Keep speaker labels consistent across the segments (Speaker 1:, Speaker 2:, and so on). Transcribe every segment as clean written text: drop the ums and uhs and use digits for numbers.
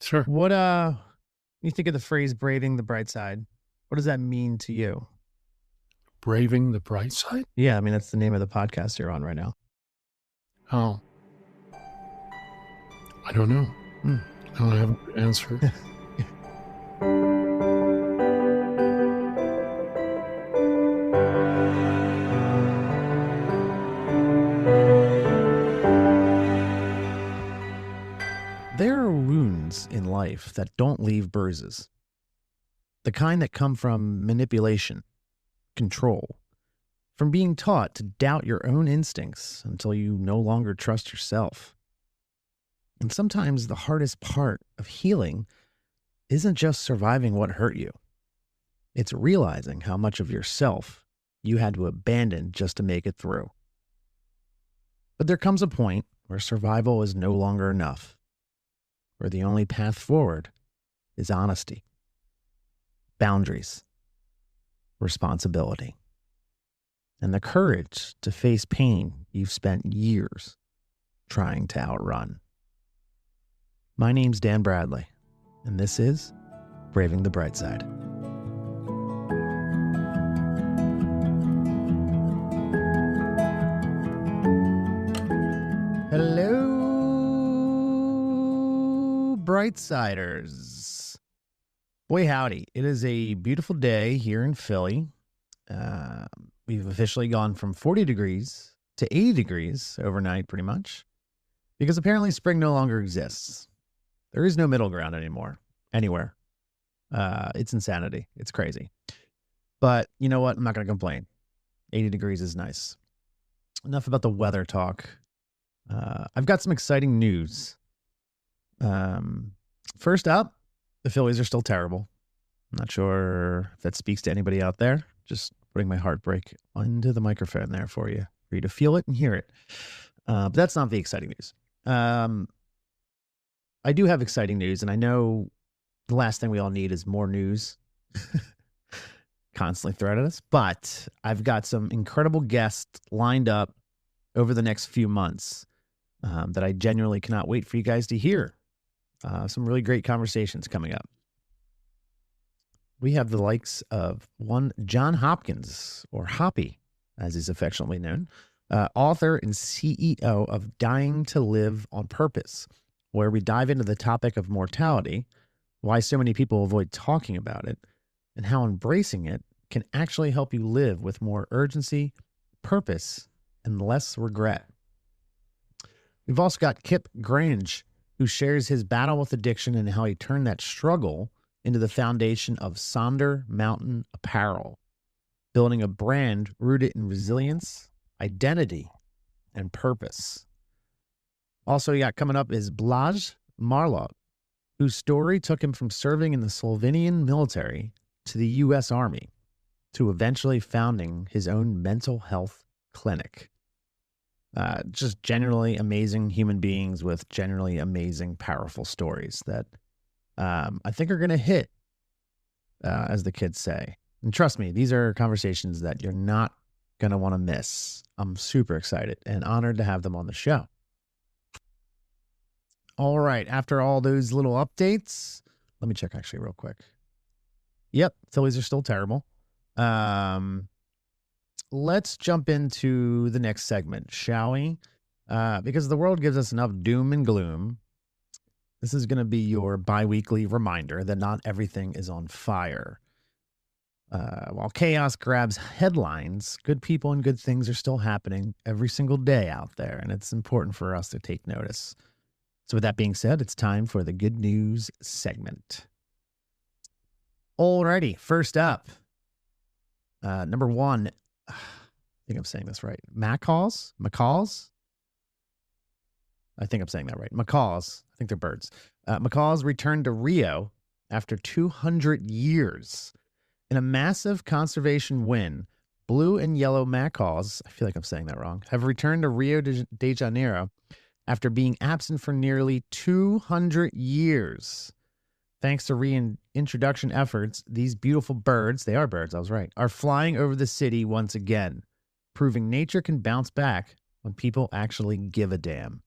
Speaker 1: Sure.
Speaker 2: What you think of the phrase braving the bright side? What does that mean to you?
Speaker 1: Braving the bright side?
Speaker 2: Yeah, I mean that's the name of the podcast you're on right now.
Speaker 1: Oh, I don't know.
Speaker 2: Hmm.
Speaker 1: I don't have an answer.
Speaker 2: There are wounds in life that don't leave bruises. The kind that come from manipulation, control, from being taught to doubt your own instincts until you no longer trust yourself. And sometimes the hardest part of healing isn't just surviving what hurt you. It's realizing how much of yourself you had to abandon just to make it through. But there comes a point where survival is no longer enough, where the only path forward is honesty, boundaries, responsibility, and the courage to face pain you've spent years trying to outrun. My name's Dan Bradley, and this is Braving the Bright Side. Hello, Brightsiders. Boy, howdy. It is a beautiful day here in Philly. We've officially gone from 40 degrees to 80 degrees overnight, pretty much, because apparently spring no longer exists. There is no middle ground anymore, anywhere. It's insanity. It's crazy. But you know what? I'm not going to complain. 80 degrees is nice. Enough about the weather talk. I've got some exciting news. First up, the Phillies are still terrible. I'm not sure if that speaks to anybody out there. Just putting my heartbreak into the microphone there for you to feel it and hear it. But that's not the exciting news. I do have exciting news, and I know the last thing we all need is more news constantly thrown at us. But I've got some incredible guests lined up over the next few months that I genuinely cannot wait for you guys to hear. Some really great conversations coming up. We have the likes of one John Hopkins, or Hoppy, as he's affectionately known, author and CEO of Dying to Live on Purpose, where we dive into the topic of mortality, why so many people avoid talking about it, and how embracing it can actually help you live with more urgency, purpose, and less regret. We've also got Kip Grange, who shares his battle with addiction and how he turned that struggle into the foundation of Sonder Mountain Apparel, building a brand rooted in resilience, identity, and purpose. Also, we got coming up is Blaj Marlov, whose story took him from serving in the Slovenian military to the U.S. Army, to eventually founding his own mental health clinic. Just generally amazing human beings with generally amazing, powerful stories that I think are going to hit, as the kids say. And trust me, these are conversations that you're not going to want to miss. I'm super excited and honored to have them on the show. All right, after all those little updates, let me check actually real quick. Yep, Phillies are still terrible. Let's jump into the next segment, shall we? Because the world gives us enough doom and gloom. This is going to be your bi-weekly reminder that not everything is on fire. While chaos grabs headlines, good people and good things are still happening every single day out there, and it's important for us to take notice. So with that being said, it's time for the good news segment. Alrighty, first up, number one, I think I'm saying this right. Macaws? I think I'm saying that right. Macaws. I think they're birds. Macaws returned to Rio after 200 years. In a massive conservation win, blue and yellow macaws, I feel like I'm saying that wrong, have returned to Rio de Janeiro after being absent for nearly 200 years. Thanks to reintroduction efforts, these beautiful birds, they are birds, I was right, are flying over the city once again, proving nature can bounce back when people actually give a damn.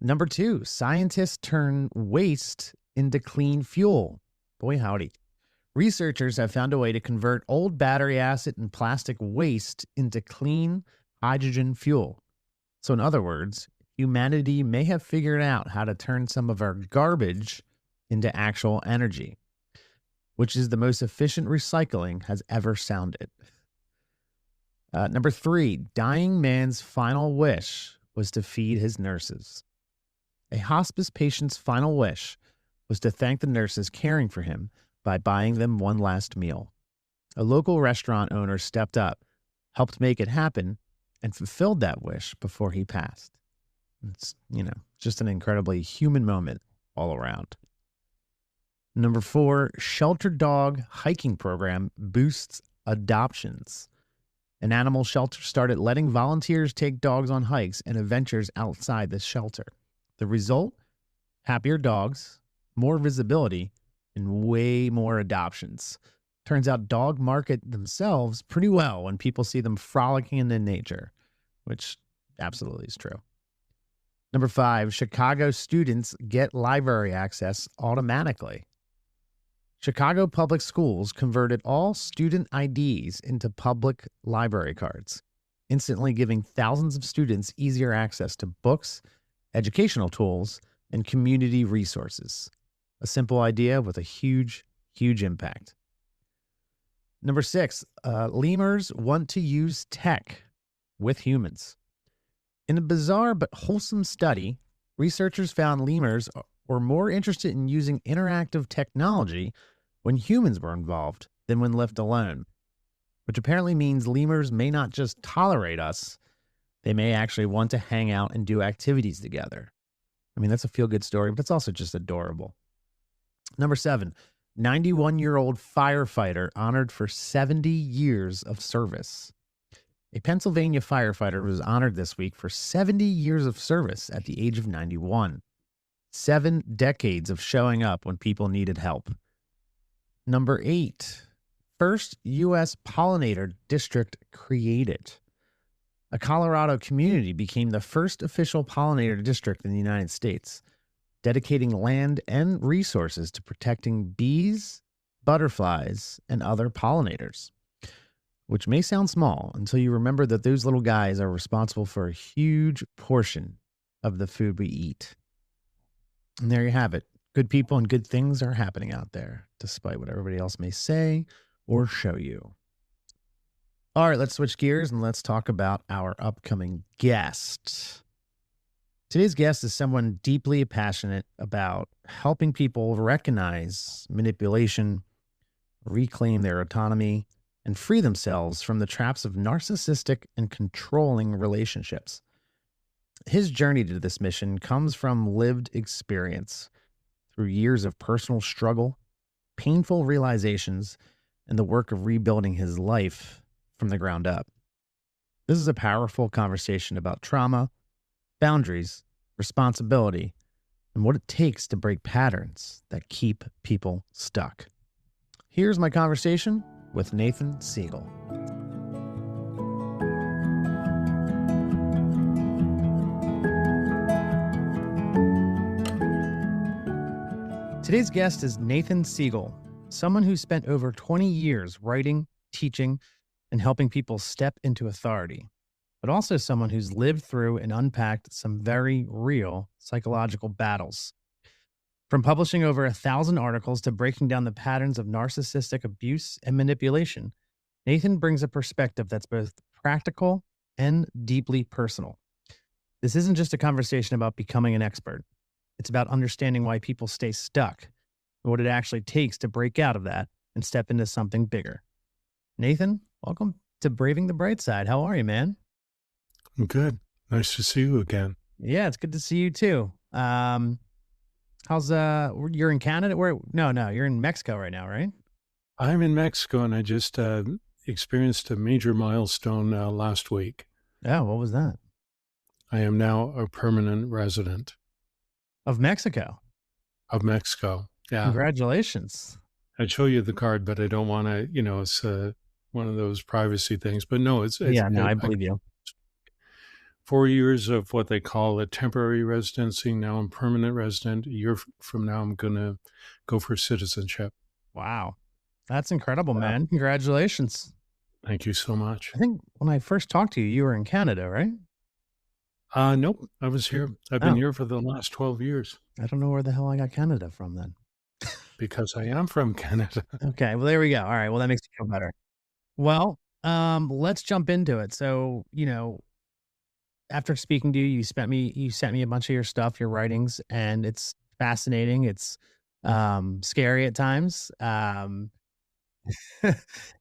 Speaker 2: Number 2, scientists turn waste into clean fuel. Boy, howdy. Researchers have found a way to convert old battery acid and plastic waste into clean hydrogen fuel. So, in other words, humanity may have figured out how to turn some of our garbage into actual energy, which is the most efficient recycling has ever sounded. Number 3, dying man's final wish was to feed his nurses. A hospice patient's final wish was to thank the nurses caring for him by buying them one last meal. A local restaurant owner stepped up, helped make it happen, and fulfilled that wish before he passed. It's, just an incredibly human moment all around. Number 4, shelter dog hiking program boosts adoptions. An animal shelter started letting volunteers take dogs on hikes and adventures outside the shelter. The result? Happier dogs, more visibility, and way more adoptions. Turns out dogs market themselves pretty well when people see them frolicking in nature, which absolutely is true. Number 5, Chicago students get library access automatically. Chicago Public Schools converted all student IDs into public library cards, instantly giving thousands of students easier access to books, educational tools, and community resources. A simple idea with a huge, huge impact. Number 6, lemurs want to use tech with humans. In a bizarre but wholesome study, researchers found lemurs were more interested in using interactive technology when humans were involved than when left alone, which apparently means lemurs may not just tolerate us, they may actually want to hang out and do activities together. I mean, that's a feel-good story, but it's also just adorable. Number 7, 91-year-old firefighter honored for 70 years of service. A Pennsylvania firefighter was honored this week for 70 years of service at the age of 91. 7 decades of showing up when people needed help. Number 8, first U.S. pollinator district created. A Colorado community became the first official pollinator district in the United States, dedicating land and resources to protecting bees, butterflies, and other pollinators. Which may sound small until you remember that those little guys are responsible for a huge portion of the food we eat. And there you have it. Good people and good things are happening out there, despite what everybody else may say or show you. All right, let's switch gears and let's talk about our upcoming guest. Today's guest is someone deeply passionate about helping people recognize manipulation, reclaim their autonomy, and free themselves from the traps of narcissistic and controlling relationships. His journey to this mission comes from lived experience, through years of personal struggle, painful realizations, and the work of rebuilding his life from the ground up. This is a powerful conversation about trauma, boundaries, responsibility, and what it takes to break patterns that keep people stuck. Here's my conversation with Nathan Segal. Today's guest is Nathan Segal, someone who spent over 20 years writing, teaching, and helping people step into authority, but also someone who's lived through and unpacked some very real psychological battles. From publishing over 1,000 articles to breaking down the patterns of narcissistic abuse and manipulation, Nathan brings a perspective that's both practical and deeply personal. This isn't just a conversation about becoming an expert. It's about understanding why people stay stuck and what it actually takes to break out of that and step into something bigger. Nathan, welcome to Braving the Bright Side. How are you, man?
Speaker 1: I'm good. Nice to see you again.
Speaker 2: Yeah, it's good to see you too. How's you're in Canada? No, you're in Mexico right now, right?
Speaker 1: I'm in Mexico, and I just experienced a major milestone last week.
Speaker 2: Yeah, what was that?
Speaker 1: I am now a permanent resident
Speaker 2: Of Mexico.
Speaker 1: of Mexico. Yeah.
Speaker 2: Congratulations.
Speaker 1: I'd show you the card, but I don't want to, it's one of those privacy things. But no,
Speaker 2: I believe you.
Speaker 1: 4 years of what they call a temporary residency. Now I'm permanent resident. A year from now, I'm going to go for citizenship.
Speaker 2: Wow. That's incredible,
Speaker 1: Yeah.
Speaker 2: man. Congratulations.
Speaker 1: Thank you so much.
Speaker 2: I think when I first talked to you, you were in Canada, right?
Speaker 1: Nope, I was here. I've been
Speaker 2: Oh,
Speaker 1: here for the last 12 years
Speaker 2: I don't know where the hell I got Canada from then.
Speaker 1: because I am from Canada.
Speaker 2: Okay, well, there we go. All right, well, that makes me feel better. Well, let's jump into it. So, after speaking to you, you sent me a bunch of your stuff, your writings, and it's fascinating. It's scary at times.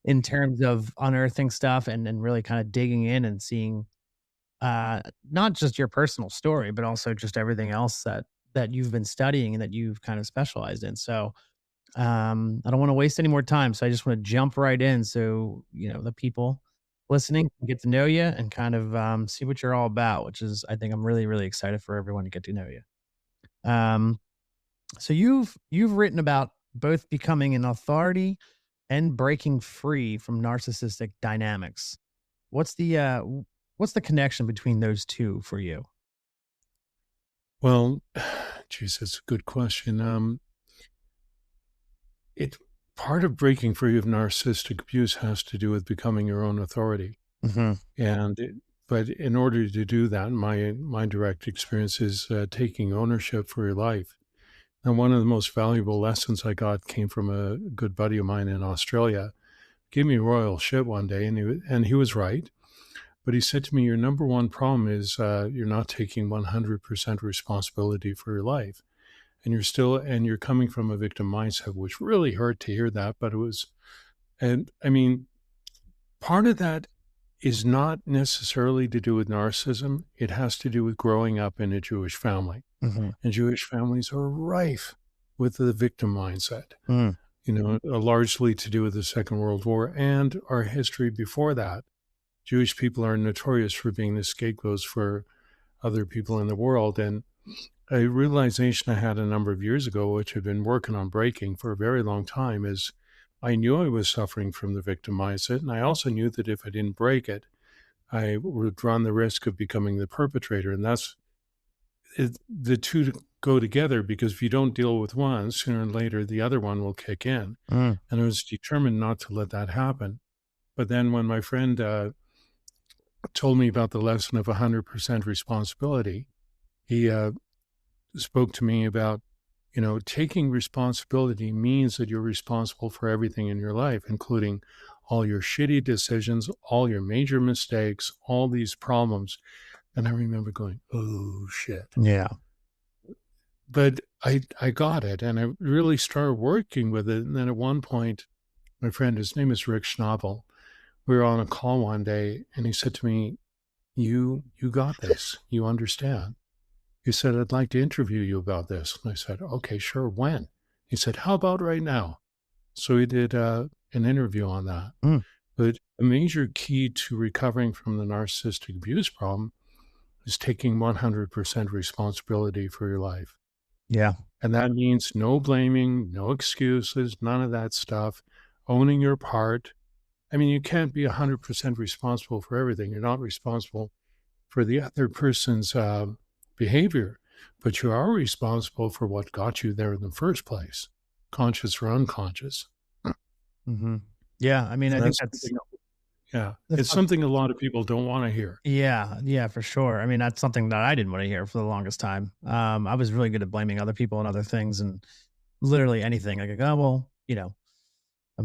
Speaker 2: In terms of unearthing stuff and really kind of digging in and seeing not just your personal story, but also just everything else that you've been studying and that you've kind of specialized in. So I don't want to waste any more time. So I just want to jump right in so the people listening can get to know you and kind of see what you're all about, which is I think I'm really, really excited for everyone to get to know you. Um, so you've written about both becoming an authority and breaking free from narcissistic dynamics. What's the connection between those two for you?
Speaker 1: Well, geez, that's a good question. It Part of breaking free of narcissistic abuse has to do with becoming your own authority.
Speaker 2: Hmm.
Speaker 1: But in order to do that, my direct experience is taking ownership for your life. And one of the most valuable lessons I got came from a good buddy of mine in Australia. Gave me royal shit one day, and he was right. But he said to me, "Your number one problem is you're not taking 100% responsibility for your life, and you're coming from a victim mindset," which really hurt to hear that. But it was, and I mean, part of that is not necessarily to do with narcissism. It has to do with growing up in a Jewish family.
Speaker 2: Hmm.
Speaker 1: And Jewish families are rife with the victim mindset,
Speaker 2: Mm.
Speaker 1: largely to do with the Second World War and our history before that. Jewish people are notorious for being the scapegoats for other people in the world. And a realization I had a number of years ago, which I've been working on breaking for a very long time, is I knew I was suffering from the victim mindset. And I also knew that if I didn't break it, I would run the risk of becoming the perpetrator. And the two go together, because if you don't deal with one, sooner or later, the other one will kick in.
Speaker 2: Mm.
Speaker 1: And I was determined not to let that happen. But then when my friend told me about the lesson of 100% responsibility, he spoke to me about, taking responsibility means that you're responsible for everything in your life, including all your shitty decisions, all your major mistakes, all these problems. And I remember going, oh, shit.
Speaker 2: Yeah.
Speaker 1: But I got it, and I really started working with it. And then at one point, my friend, his name is Rick Schnabel, we were on a call one day, and he said to me, you got this. You understand. He said, I'd like to interview you about this. And I said, okay, sure. When? He said, how about right now? So he did an interview on that.
Speaker 2: Mm.
Speaker 1: But a major key to recovering from the narcissistic abuse problem is taking 100% responsibility for your life.
Speaker 2: Yeah.
Speaker 1: And that means no blaming, no excuses, none of that stuff, owning your part. I mean, you can't be 100% responsible for everything. You're not responsible for the other person's behavior, but you are responsible for what got you there in the first place, conscious or unconscious.
Speaker 2: Hmm. Yeah. I mean,
Speaker 1: And
Speaker 2: I think
Speaker 1: that's
Speaker 2: that's
Speaker 1: yeah,
Speaker 2: that's
Speaker 1: it's something a lot of people don't want to hear.
Speaker 2: yeah, yeah, for sure. I mean, that's something that I didn't want to hear for the longest time. I was really good at blaming other people and other things and literally anything. Like, oh, well, I'm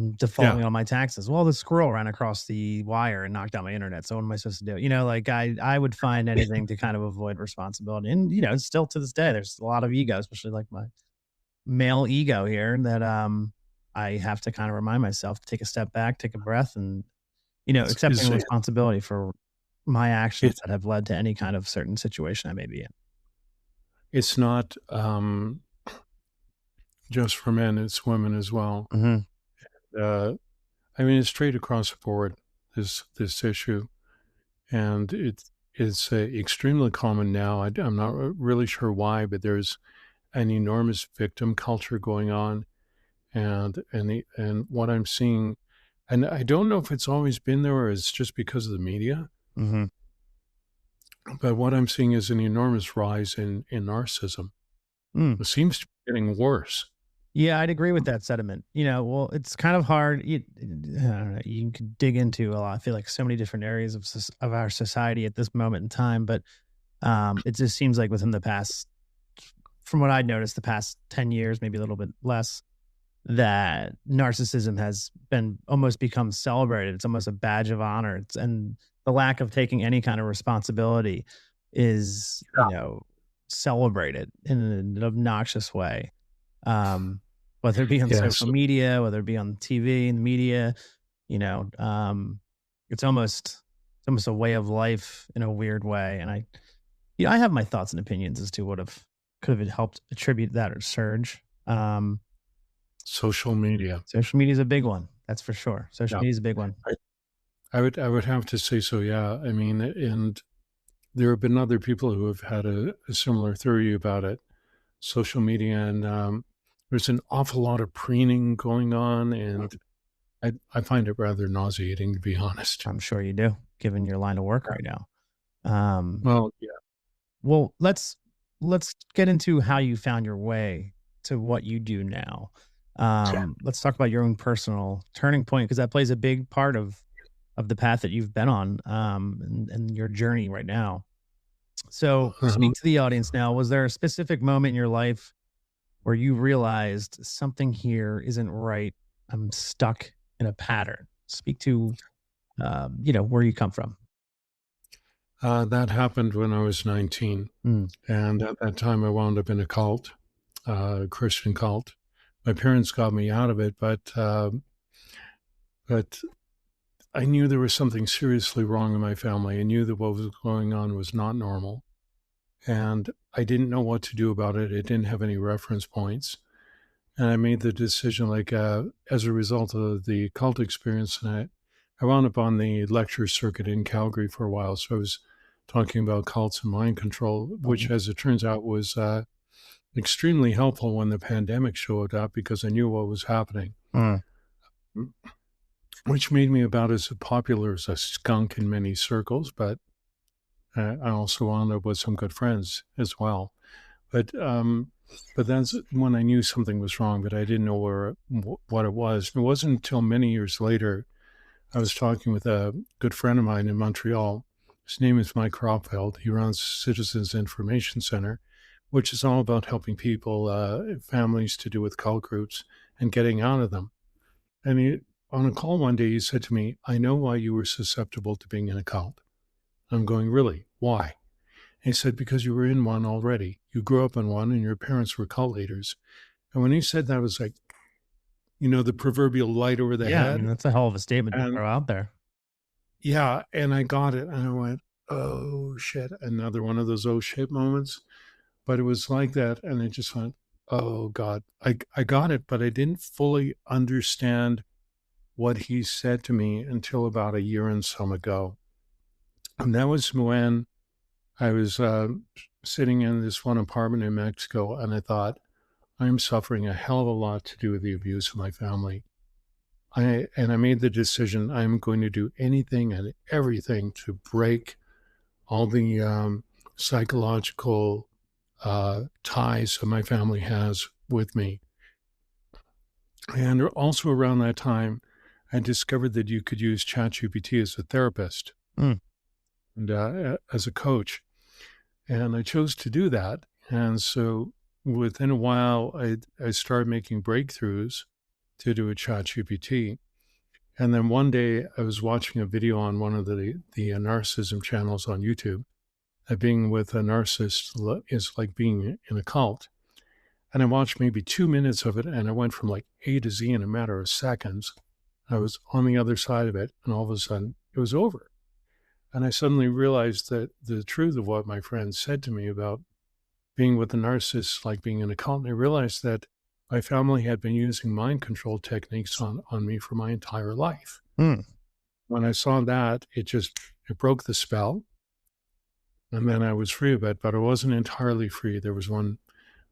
Speaker 1: Yeah,
Speaker 2: defaulting on my taxes. Well, the squirrel ran across the wire and knocked out my internet. So what am I supposed to do? Like I would find anything to kind of avoid responsibility. And still to this day, there's a lot of ego, especially like my male ego here, that I have to kind of remind myself to take a step back, take a breath, and
Speaker 1: is
Speaker 2: accepting responsibility for my actions
Speaker 1: it,
Speaker 2: that have led to any kind of certain situation I may be in.
Speaker 1: it's not just for men; it's women as well.
Speaker 2: Hmm.
Speaker 1: Uh, I mean, it's straight across the board, this issue, and it's extremely common now. I'm not really sure why, but there's an enormous victim culture going on, and what I'm seeing, and I don't know if it's always been there or it's just because of the media,
Speaker 2: Hmm.
Speaker 1: But what I'm seeing is an enormous rise in narcissism.
Speaker 2: Mm.
Speaker 1: It seems to be getting worse.
Speaker 2: Yeah, I'd agree with that sentiment. Well, it's kind of hard. I don't know, you could dig into a lot. I feel like so many different areas of our society at this moment in time, but it just seems like within the past, from what I noticed, the past 10 years, maybe a little bit less, that narcissism has been almost become celebrated. It's almost a badge of honor. And the lack of taking any kind of responsibility is, celebrated in an obnoxious way. Um, whether it be on
Speaker 1: Yes.
Speaker 2: social media, whether it be on TV and the media, you know, um, it's almost a way of life in a weird way. And I have my thoughts and opinions as to what have could have helped attribute that surge.
Speaker 1: Social media.
Speaker 2: Social media is a big one. That's for sure. Social
Speaker 1: Yeah.
Speaker 2: media is a big one.
Speaker 1: I would have to say so, yeah. I mean, and there have been other people who have had a similar theory about it. Social media, and there's an awful lot of preening going on, and I find it rather nauseating, to be honest.
Speaker 2: I'm sure you do, given your line of work right now. Um,
Speaker 1: Well, yeah,
Speaker 2: well, let's get into how you found your way to what you do now. Let's talk about your own personal turning point because that plays a big part of the path that you've been on, and your journey right now. So,
Speaker 1: uh-huh.
Speaker 2: speak to the audience now. Was there a specific moment in your life where you realized something here isn't right? I'm stuck in a pattern. Speak to, where you come from.
Speaker 1: That happened when I was 19,
Speaker 2: Mm.
Speaker 1: and at that time I wound up in a cult, a Christian cult. My parents got me out of it, but I knew there was something seriously wrong in my family. I knew that what was going on was not normal, and I didn't know what to do about it. I didn't have any reference points. And I made the decision, like, as a result of the cult experience, and I wound up on the lecture circuit in Calgary for a while. So I was talking about cults and mind control, which,
Speaker 2: Mhm.
Speaker 1: as it turns out, was extremely helpful when the pandemic showed up because I knew what was happening,
Speaker 2: Mm.
Speaker 1: which made me about as popular as a skunk in many circles. But I also wound up with some good friends as well. But but that's when I knew something was wrong, but I didn't know what it was. It wasn't until many years later I was talking with a good friend of mine in Montreal. His name is Mike Cropfeld. He runs Citizens Information Center, which is all about helping people, families to do with cult groups and getting out of them. And on a call one day, he said to me, "I know why you were susceptible to being in a cult." I'm going, "Really? Why?" He said, "Because you were in one already. You grew up in one and your parents were cult leaders." And when he said that, it was like, the proverbial light over the
Speaker 2: Yeah, I mean,
Speaker 1: head.
Speaker 2: that's a hell of a statement to
Speaker 1: And
Speaker 2: throw out there.
Speaker 1: yeah, and I got it. And I went, "Oh shit." Another one of those oh shit moments. But it was like that. And I just went, "Oh God." I got it, but I didn't fully understand what he said to me until about a year and some ago. And that was when I was sitting in this one apartment in Mexico, and I thought, I'm suffering a hell of a lot to do with the abuse of my family. I made the decision I'm going to do anything and everything to break all the psychological ties that my family has with me. And also around that time, I discovered that you could use ChatGPT as a therapist
Speaker 2: Mm.
Speaker 1: and as a coach. And I chose to do that. And so within a while, I started making breakthroughs to do a ChatGPT. And then one day I was watching a video on one of the narcissism channels on YouTube. Being with a narcissist is like being in a cult. And I watched maybe 2 minutes of it, and I went from like A to Z in a matter of seconds. I was on the other side of it, and all of a sudden it was over. And I suddenly realized that the truth of what my friend said to me about being with a narcissist, like being in a cult, and I realized that my family had been using mind control techniques on me for my entire life.
Speaker 2: Mm.
Speaker 1: When I saw that, it broke the spell. And then I was free of it, but I wasn't entirely free. There was one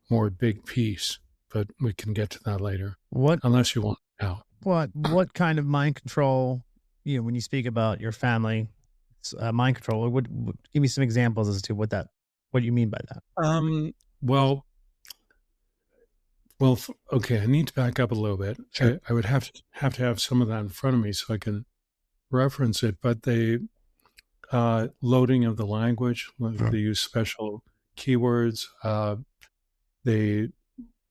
Speaker 1: more big piece, but we can get to that later,
Speaker 2: What
Speaker 1: unless you want now.
Speaker 2: what kind of mind control, when you speak about your family, mind control. Give me some examples as to what you mean by that.
Speaker 1: Um, well, okay, I need to back up a little bit.
Speaker 2: Sure.
Speaker 1: I would have to have some of that in front of me so I can reference it. But loading of the language, like
Speaker 2: Mm.
Speaker 1: they use special keywords. They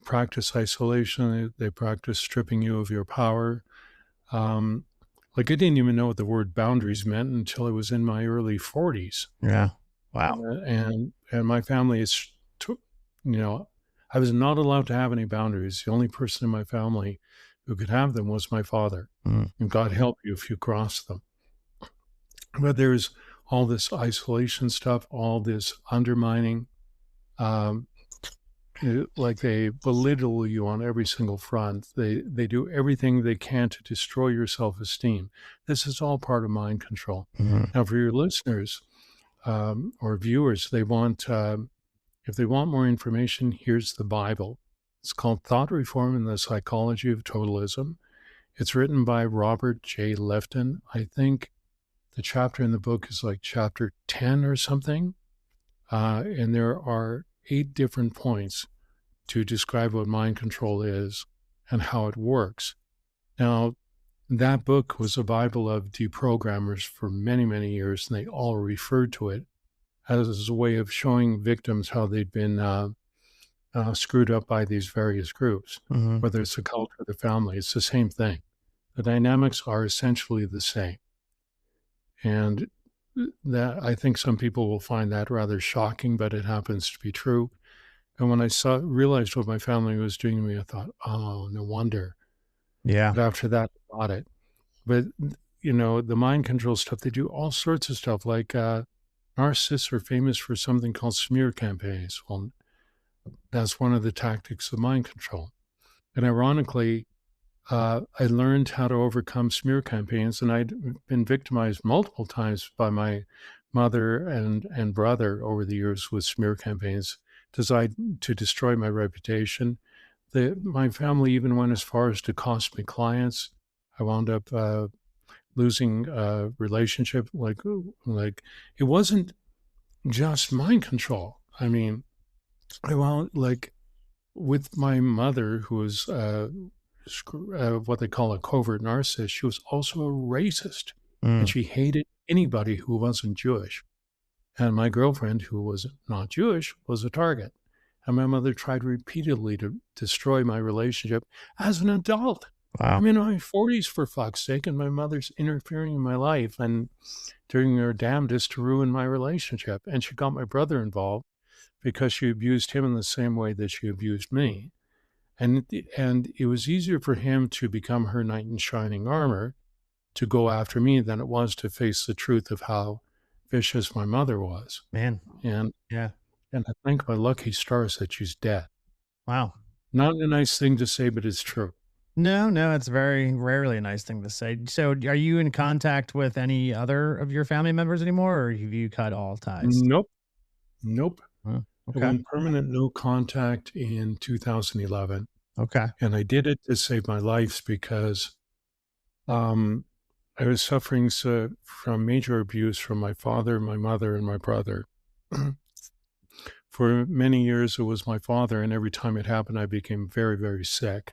Speaker 1: practice isolation. They practice stripping you of your power. Um, like I didn't even know what the word boundaries meant until I was in my early 40s.
Speaker 2: Yeah. Wow.
Speaker 1: And my family is, you know, I was not allowed to have any boundaries. The only person in my family who could have them was my father.
Speaker 2: Mm.
Speaker 1: And God help you if you cross them. But there's all this isolation stuff, all this undermining. Um, like they belittle you on every single front. They do everything they can to destroy your self-esteem. This is all part of mind control.
Speaker 2: Mhm.
Speaker 1: Now, for your listeners or viewers, if they want more information, here's the Bible. It's called Thought Reform and the Psychology of Totalism. It's written by Robert J. Lefton. I think the chapter in the book is like chapter 10 or something. And there are 8 different points to describe what mind control is and how it works. Now, that book was a Bible of deprogrammers for many, many years, and they all referred to it as a way of showing victims how they'd been screwed up by these various groups,
Speaker 2: Mhm.
Speaker 1: whether it's a cult or the family. It's the same thing. The dynamics are essentially the same. And that I think some people will find that rather shocking, but it happens to be true. And when I realized what my family was doing to me, I thought, oh, no wonder.
Speaker 2: Yeah.
Speaker 1: But after that, I got it. But, the mind control stuff, they do all sorts of stuff. Like narcissists are famous for something called smear campaigns. Well, that's one of the tactics of mind control. And ironically, I learned how to overcome smear campaigns, and I'd been victimized multiple times by my mother and brother over the years with smear campaigns designed to destroy my reputation. My family even went as far as to cost me clients. I wound up losing a relationship. Like it wasn't just mind control. I mean, I wound like with my mother, who was what they call a covert narcissist. She was also a racist, and
Speaker 2: Mm.
Speaker 1: she hated anybody who wasn't Jewish. And my girlfriend, who was not Jewish, was a target. And my mother tried repeatedly to destroy my relationship as an adult.
Speaker 2: Wow.
Speaker 1: I'm in my 40s, for fuck's sake, and my mother's interfering in my life and doing her damnedest to ruin my relationship. And she got my brother involved because she abused him in the same way that she abused me. And it was easier for him to become her knight in shining armor to go after me than it was to face the truth of how vicious my mother was.
Speaker 2: Man.
Speaker 1: And
Speaker 2: Yeah.
Speaker 1: and I thank my lucky stars that she's dead.
Speaker 2: Wow.
Speaker 1: Not a nice thing to say, but it's true.
Speaker 2: No, no, it's very rarely a nice thing to say. So, are you in contact with any other of your family members anymore, or have you cut all ties?
Speaker 1: Nope. Nope.
Speaker 2: Huh,
Speaker 1: I
Speaker 2: okay.
Speaker 1: went permanent no contact in 2011.
Speaker 2: Okay.
Speaker 1: And I did it to save my life because um, I was suffering from major abuse from my father, my mother, and my brother. For many years, it was my father, and every time it happened, I became very, very sick.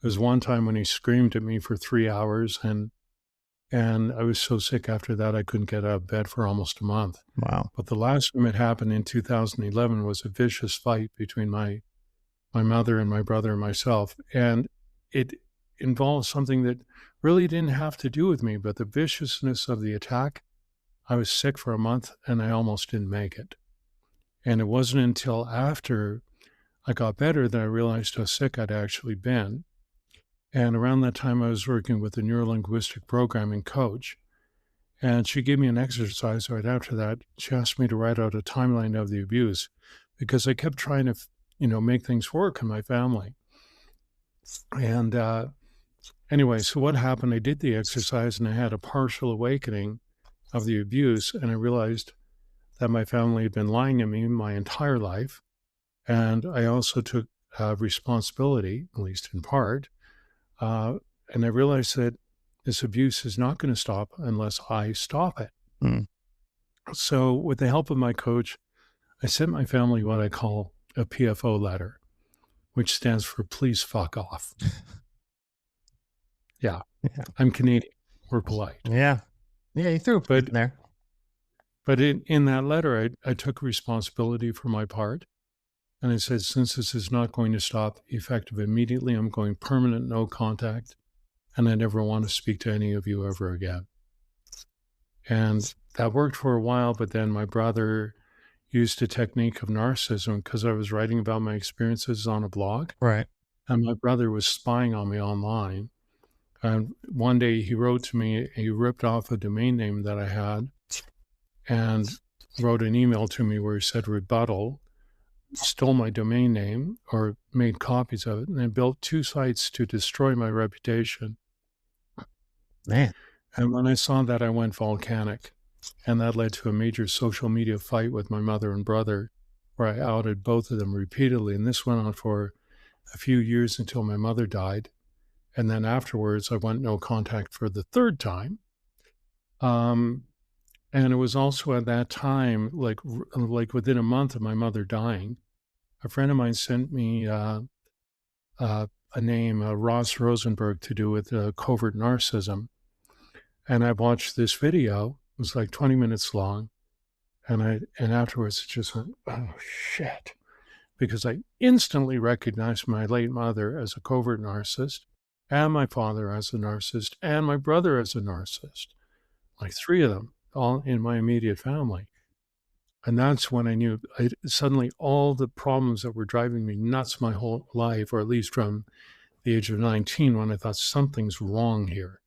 Speaker 1: There was one time when he screamed at me for 3 hours, and I was so sick after that I couldn't get out of bed for almost a month.
Speaker 2: Wow.
Speaker 1: But the last time it happened in 2011 was a vicious fight between my mother and my brother and myself, and it involved something that really didn't have to do with me, but the viciousness of the attack. I was sick for a month, and I almost didn't make it. And it wasn't until after I got better that I realized how sick I'd actually been. And around that time, I was working with a neurolinguistic programming coach. And she gave me an exercise right after that. She asked me to write out a timeline of the abuse because I kept trying to, make things work in my family. And anyway, so what happened? I did the exercise and I had a partial awakening of the abuse. And I realized that my family had been lying to me my entire life. And I also took responsibility, at least in part. And I realized that this abuse is not going to stop unless I stop it.
Speaker 2: Mm.
Speaker 1: So with the help of my coach, I sent my family what I call a PFO letter, which stands for please fuck off. Yeah.
Speaker 2: Yeah.
Speaker 1: I'm Canadian. We're polite.
Speaker 2: Yeah. Yeah. You threw a piece
Speaker 1: But
Speaker 2: in there.
Speaker 1: in that letter, I took responsibility for my part. And I said, since this is not going to stop effective immediately, I'm going permanent no contact. And I never want to speak to any of you ever again. And that worked for a while. But then my brother used a technique of narcissism because I was writing about my experiences on a blog.
Speaker 2: Right.
Speaker 1: And my brother was spying on me online. And one day he wrote to me, he ripped off a domain name that I had and wrote an email to me where he said rebuttal, stole my domain name or made copies of it, and then built 2 sites to destroy my reputation.
Speaker 2: Man.
Speaker 1: And when I saw that, I went volcanic. And that led to a major social media fight with my mother and brother, where I outed both of them repeatedly. And this went on for a few years until my mother died. And then afterwards, I went no contact for the 3rd time. And it was also at that time, like within a month of my mother dying, a friend of mine sent me a name, Ross Rosenberg, to do with covert narcissism. And I watched this video. It was like 20 minutes long. And afterwards, it just went, oh, shit. Because I instantly recognized my late mother as a covert narcissist, and my father as a narcissist, and my brother as a narcissist. Like 3 of them, all in my immediate family. And that's when I knew suddenly all the problems that were driving me nuts my whole life, or at least from the age of 19, when I thought something's wrong here.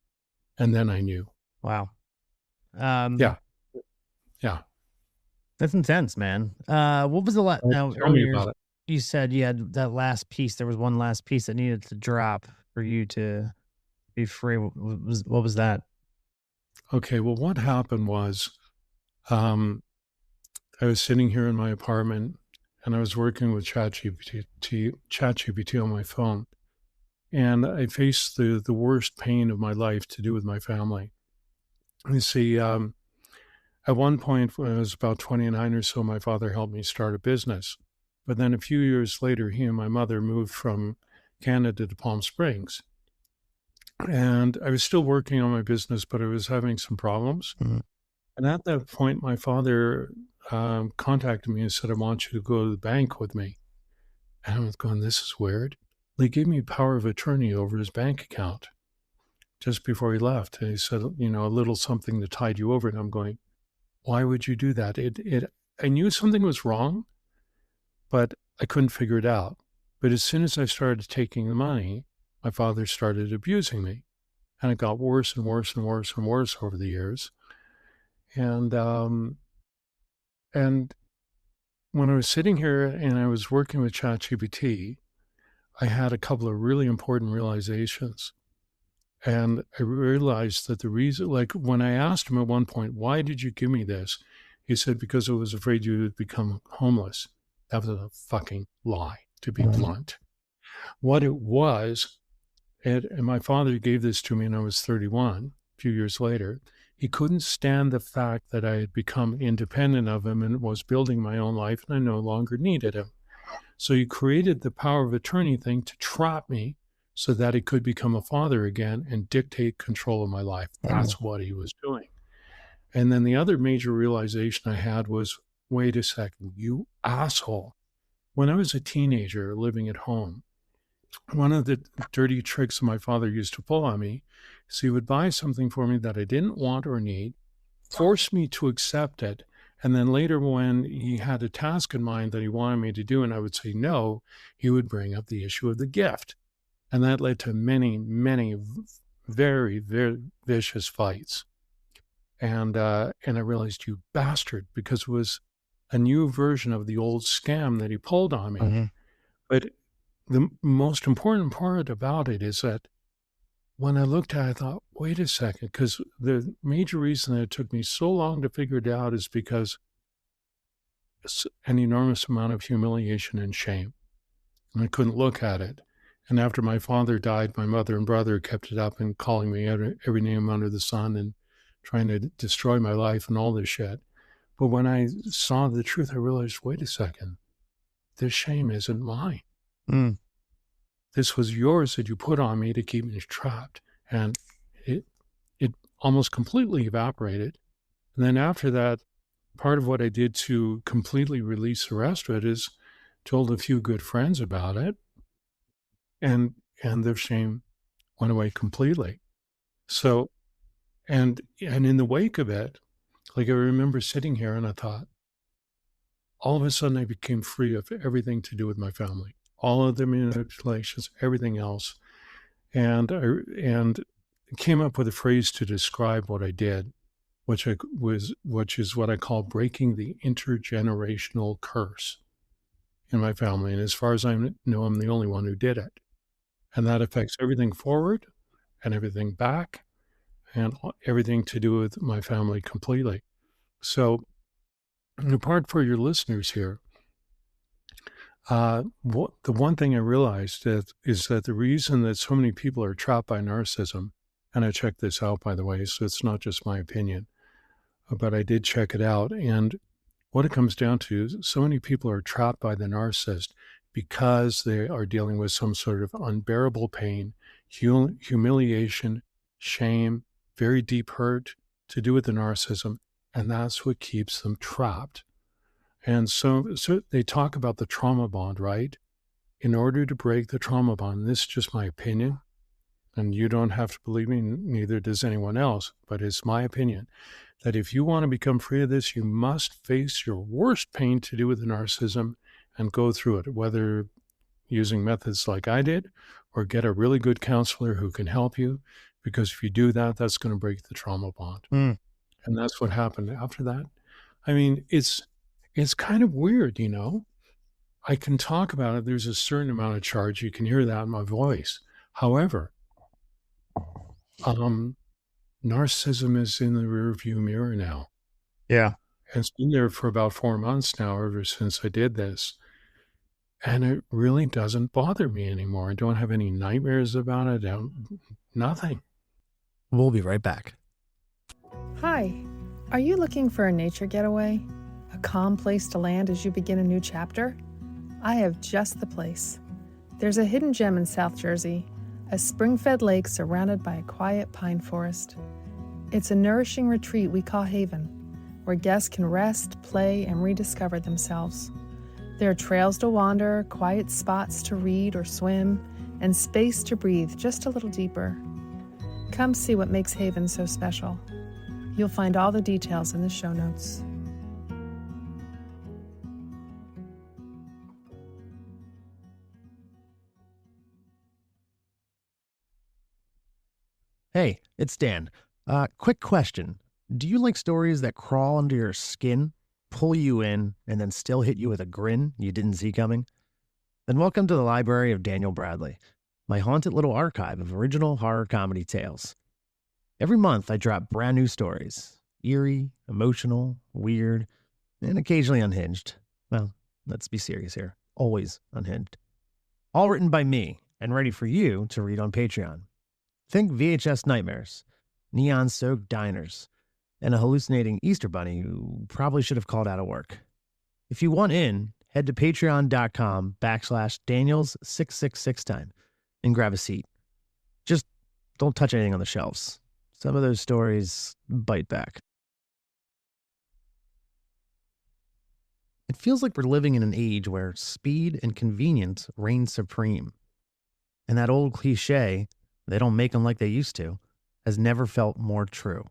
Speaker 1: And then I knew.
Speaker 2: Wow.
Speaker 1: Yeah. Yeah.
Speaker 2: That's intense, man. What was the last? Now
Speaker 1: Tell me
Speaker 2: earlier
Speaker 1: about it.
Speaker 2: you said you had that last piece. There was one last piece that needed to drop for you to be free. What was that?
Speaker 1: Okay. Well, what happened was I was sitting here in my apartment and I was working with ChatGPT on my phone. And I faced the worst pain of my life to do with my family. You see, at one point, when I was about 29 or so, my father helped me start a business. But then a few years later, he and my mother moved from Canada to Palm Springs. And I was still working on my business, but I was having some problems.
Speaker 2: Mhm.
Speaker 1: And at that point, my father contacted me and said, I want you to go to the bank with me. And I was going, this is weird. He gave me power of attorney over his bank account just before he left. And he said, you know, a little something to tide you over. And I'm going, why would you do that? I knew something was wrong, but I couldn't figure it out. But as soon as I started taking the money, my father started abusing me. And it got worse and worse and worse and worse over the years. And when I was sitting here and I was working with ChatGPT, I had a couple of really important realizations. And I realized that the reason, like when I asked him at one point, why did you give me this? He said, because I was afraid you would become homeless. That was a fucking lie, to be blunt. What it was, and my father gave this to me when I was 31, a few years later. He couldn't stand the fact that I had become independent of him and was building my own life, and I no longer needed him. So he created the power of attorney thing to trap me so that he could become a father again and dictate control of my life. That's what he was doing. And then the other major realization I had was, wait a second, you asshole. When I was a teenager living at home, one of the dirty tricks my father used to pull on me is he would buy something for me that I didn't want or need, force me to accept it. And then later, when he had a task in mind that he wanted me to do, and I would say no, he would bring up the issue of the gift. And that led to many, many very, very vicious fights. And I realized, you bastard, because it was a new version of the old scam that he pulled on me.
Speaker 2: Mm-hmm.
Speaker 1: But the most important part about it is that when I looked at it, I thought, wait a second, because the major reason that it took me so long to figure it out is because it's an enormous amount of humiliation and shame. And I couldn't look at it. And after my father died, my mother and brother kept it up and calling me every name under the sun and trying to destroy my life and all this shit. But when I saw the truth, I realized, wait a second, this shame isn't mine.
Speaker 2: Mm.
Speaker 1: This was yours that you put on me to keep me trapped. And it almost completely evaporated. And then after that, part of what I did to completely release the rest of it is told a few good friends about it, and their shame went away completely. So, and in the wake of it, like I remember sitting here and I thought, all of a sudden I became free of everything to do with my family, all of the manipulations, everything else. And I came up with a phrase to describe what I did, which is what I call breaking the intergenerational curse in my family. And as far as I know, I'm the only one who did it. And that affects everything forward and everything back and everything to do with my family completely. So, apart for your listeners here, the one thing I realized is that the reason that so many people are trapped by narcissism, and I checked this out, by the way, so it's not just my opinion, but I did check it out. And what it comes down to is so many people are trapped by the narcissist because they are dealing with some sort of unbearable pain, humiliation, shame, very deep hurt to do with the narcissism. And that's what keeps them trapped. And so they talk about the trauma bond, right? In order to break the trauma bond, this is just my opinion, and you don't have to believe me, neither does anyone else, but it's my opinion, that if you want to become free of this, you must face your worst pain to do with the narcissism and go through it, whether using methods like I did or get a really good counselor who can help you, because if you do that, that's going to break the trauma bond.
Speaker 2: Mm.
Speaker 1: And that's what happened after that. I mean, it's kind of weird, you know. I can talk about it. There's a certain amount of charge. You can hear that in my voice. However, narcissism is in the rearview mirror now.
Speaker 2: Yeah.
Speaker 1: And it's been there for about 4 months now, ever since I did this. And it really doesn't bother me anymore. I don't have any nightmares about it. Nothing.
Speaker 2: We'll be right back.
Speaker 3: Hi. Are you looking for a nature getaway? A calm place to land as you begin a new chapter? I have just the place. There's a hidden gem in South Jersey, a spring-fed lake surrounded by a quiet pine forest. It's a nourishing retreat we call Haven, where guests can rest, play, and rediscover themselves. There are trails to wander, quiet spots to read or swim, and space to breathe just a little deeper. Come see what makes Haven so special. You'll find all the details in the show notes.
Speaker 2: Hey, it's Dan. Quick question. Do you like stories that crawl under your skin, pull you in, and then still hit you with a grin you didn't see coming? Then welcome to the library of Daniel Bradley, my haunted little archive of original horror comedy tales. Every month, I drop brand new stories. Eerie, emotional, weird, and occasionally unhinged. Well, let's be serious here. Always unhinged. All written by me and ready for you to read on Patreon. Think VHS nightmares, neon-soaked diners, and a hallucinating Easter bunny who probably should have called out of work. If you want in, head to patreon.com/Daniels666 and grab a seat. Just don't touch anything on the shelves. Some of those stories bite back. It feels like we're living in an age where speed and convenience reign supreme. And that old cliche, they don't make them like they used to, has never felt more true.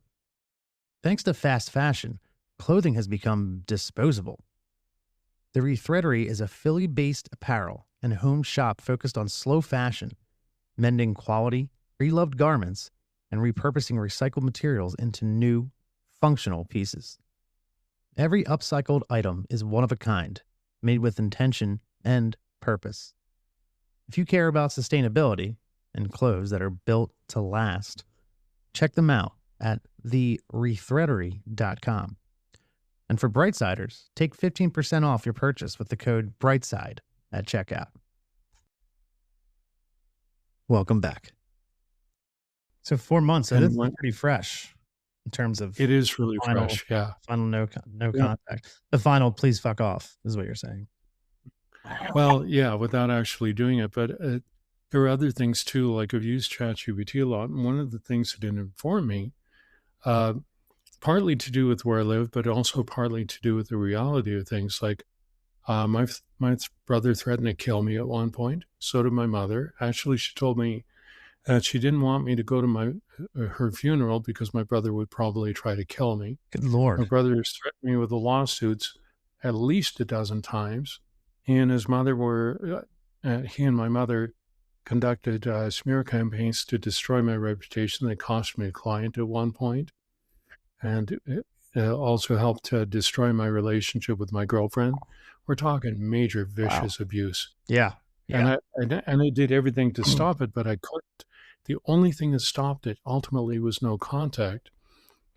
Speaker 2: Thanks to fast fashion, clothing has become disposable. The Rethreadery is a Philly-based apparel and home shop focused on slow fashion, mending quality, pre-loved garments, and repurposing recycled materials into new, functional pieces. Every upcycled item is one of a kind, made with intention and purpose. If you care about sustainability and clothes that are built to last, check them out at therethreadery.com. And for Brightsiders, take 15% off your purchase with the code BRIGHTSIDE at checkout. Welcome back. So 4 months, that is pretty fresh. in terms of
Speaker 1: It is really
Speaker 2: final,
Speaker 1: fresh. Yeah.
Speaker 2: final no
Speaker 1: Yeah.
Speaker 2: contact. The final, please fuck off, is what you're saying.
Speaker 1: Well, yeah, without actually doing it. But there are other things too. Like I've used ChatGPT a lot. And one of the things that it informed me, uh, partly to do with where I live, but also partly to do with the reality of things. Like my brother threatened to kill me at one point. So did my mother. Actually, she told me that she didn't want me to go to her funeral because my brother would probably try to kill me.
Speaker 2: Good
Speaker 1: My
Speaker 2: Lord.
Speaker 1: brother has threatened me with the lawsuits at least a dozen times. He and his mother he and my mother conducted smear campaigns to destroy my reputation. They cost me a client at one point, and it also helped to destroy my relationship with my girlfriend. We're talking major vicious abuse.
Speaker 2: Yeah. Yeah.
Speaker 1: And I did everything to stop it, but I couldn't. The only thing that stopped it ultimately was no contact.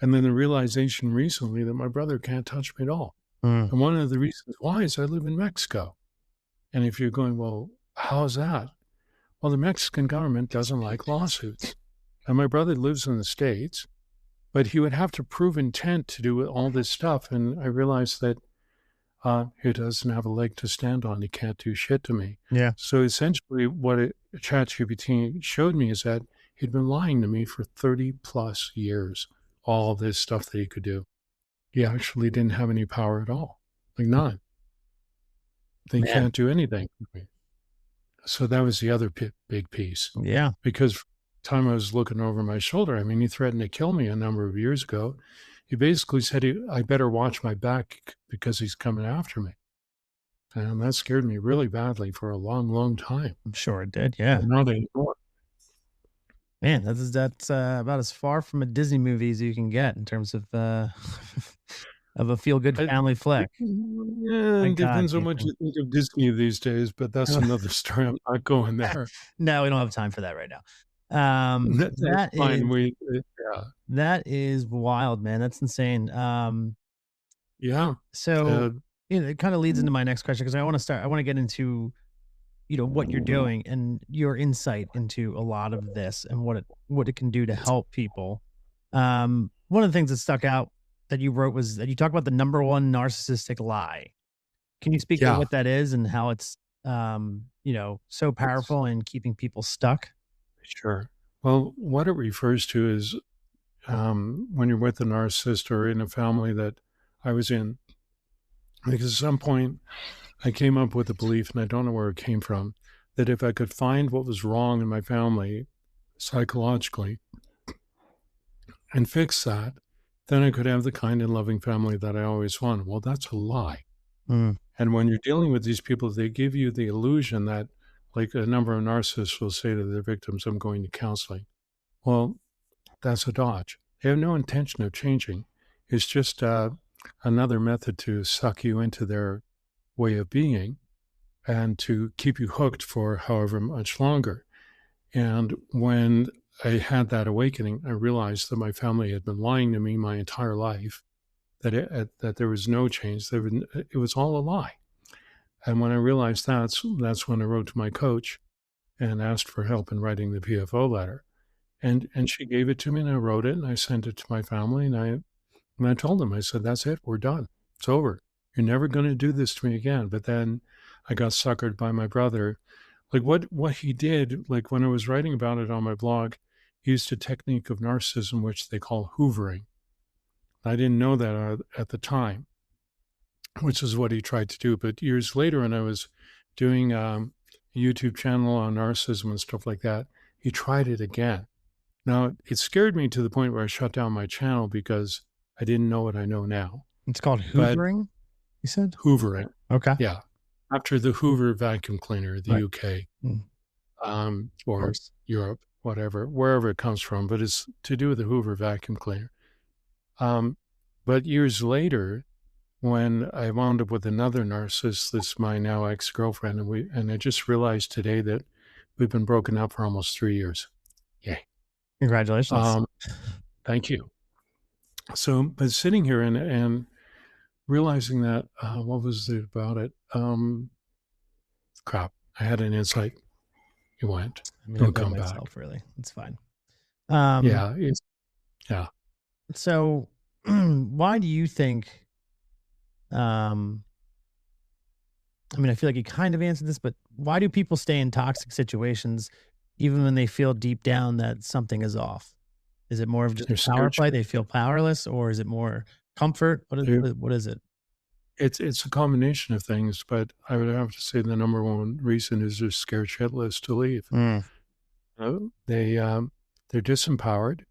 Speaker 1: And then the realization recently that my brother can't touch me at all.
Speaker 2: Mm.
Speaker 1: And one of the reasons why is I live in Mexico. And if you're going, well, how's that? Well, the Mexican government doesn't like lawsuits. And my brother lives in the States, but he would have to prove intent to do all this stuff. And I realized that he doesn't have a leg to stand on. He can't do shit to me.
Speaker 2: Yeah.
Speaker 1: So essentially what ChatGPT showed me is that he'd been lying to me for 30 plus years, all this stuff that he could do. He actually didn't have any power at all, like none. They can't do anything with me. So that was the other big piece.
Speaker 2: Yeah.
Speaker 1: Because time I was looking over my shoulder, I mean, he threatened to kill me a number of years ago. He basically said I better watch my back because he's coming after me. And that scared me really badly for a long, long time.
Speaker 2: I'm sure it did. Yeah.
Speaker 1: And now they ignore.
Speaker 2: Man, that's about as far from a Disney movie as you can get in terms of of a feel-good family flick.
Speaker 1: Yeah,
Speaker 2: My
Speaker 1: it depends
Speaker 2: God,
Speaker 1: how much
Speaker 2: Nathan.
Speaker 1: you think of Disney these days, but that's another story. I'm not going there.
Speaker 2: No, we don't have time for that right now.
Speaker 1: That's fine. Yeah.
Speaker 2: That is wild, man. That's insane.
Speaker 1: Yeah.
Speaker 2: So it kind of leads into my next question because I want to get into, what you're doing and your insight into a lot of this and what it can do to help people. One of the things that stuck out that you wrote was that you talk about the number one narcissistic lie. Can you speak to
Speaker 1: Yeah.
Speaker 2: what that is and how it's, so powerful in keeping people stuck?
Speaker 1: Sure. Well, what it refers to is when you're with a narcissist or in a family that I was in, because at some point I came up with a belief, and I don't know where it came from, that if I could find what was wrong in my family psychologically and fix that, then I could have the kind and loving family that I always wanted. Well, that's a lie.
Speaker 2: Mm.
Speaker 1: And when you're dealing with these people, they give you the illusion that, like a number of narcissists will say to their victims, I'm going to counseling. Well, that's a dodge. They have no intention of changing. It's just another method to suck you into their way of being and to keep you hooked for however much longer. And when I had that awakening, I realized that my family had been lying to me my entire life, that there was no change. It was all a lie. And when I realized that's when I wrote to my coach and asked for help in writing the PFO letter. And she gave it to me, and I wrote it, and I sent it to my family, and I told them, I said, that's it, we're done. It's over. You're never going to do this to me again. But then I got suckered by my brother. Like what he did, like when I was writing about it on my blog, he used a technique of narcissism, which they call hoovering. I didn't know that at the time, which is what he tried to do. But years later, when I was doing a YouTube channel on narcissism and stuff like that, he tried it again. Now, it scared me to the point where I shut down my channel because I didn't know what I know now.
Speaker 2: It's called hoovering, you said?
Speaker 1: Hoovering.
Speaker 2: Okay.
Speaker 1: Yeah. After the Hoover vacuum cleaner, the UK, or Europe, whatever, wherever it comes from, but it's to do with the Hoover vacuum cleaner. But years later, when I wound up with another narcissist, this my now ex-girlfriend, and I just realized today that we've been broken up for almost 3 years. Yay.
Speaker 2: Congratulations.
Speaker 1: Thank you. So, but sitting here and realizing that, what was it about it? Crap. I had an insight. It went.
Speaker 2: I mean,
Speaker 1: It'll
Speaker 2: I've got
Speaker 1: come
Speaker 2: myself,
Speaker 1: back.
Speaker 2: really. It's fine.
Speaker 1: Yeah.
Speaker 2: So, why do you think? Um, I mean, I feel like you kind of answered this, but why do people stay in toxic situations even when they feel deep down that something is off? Is it more of just
Speaker 1: They're
Speaker 2: a power
Speaker 1: scared.
Speaker 2: play? They feel powerless, or is it more comfort? What is it?
Speaker 1: It's a combination of things, but I would have to say the number one reason is they're scared shitless to leave.
Speaker 2: Mm,
Speaker 1: They're disempowered,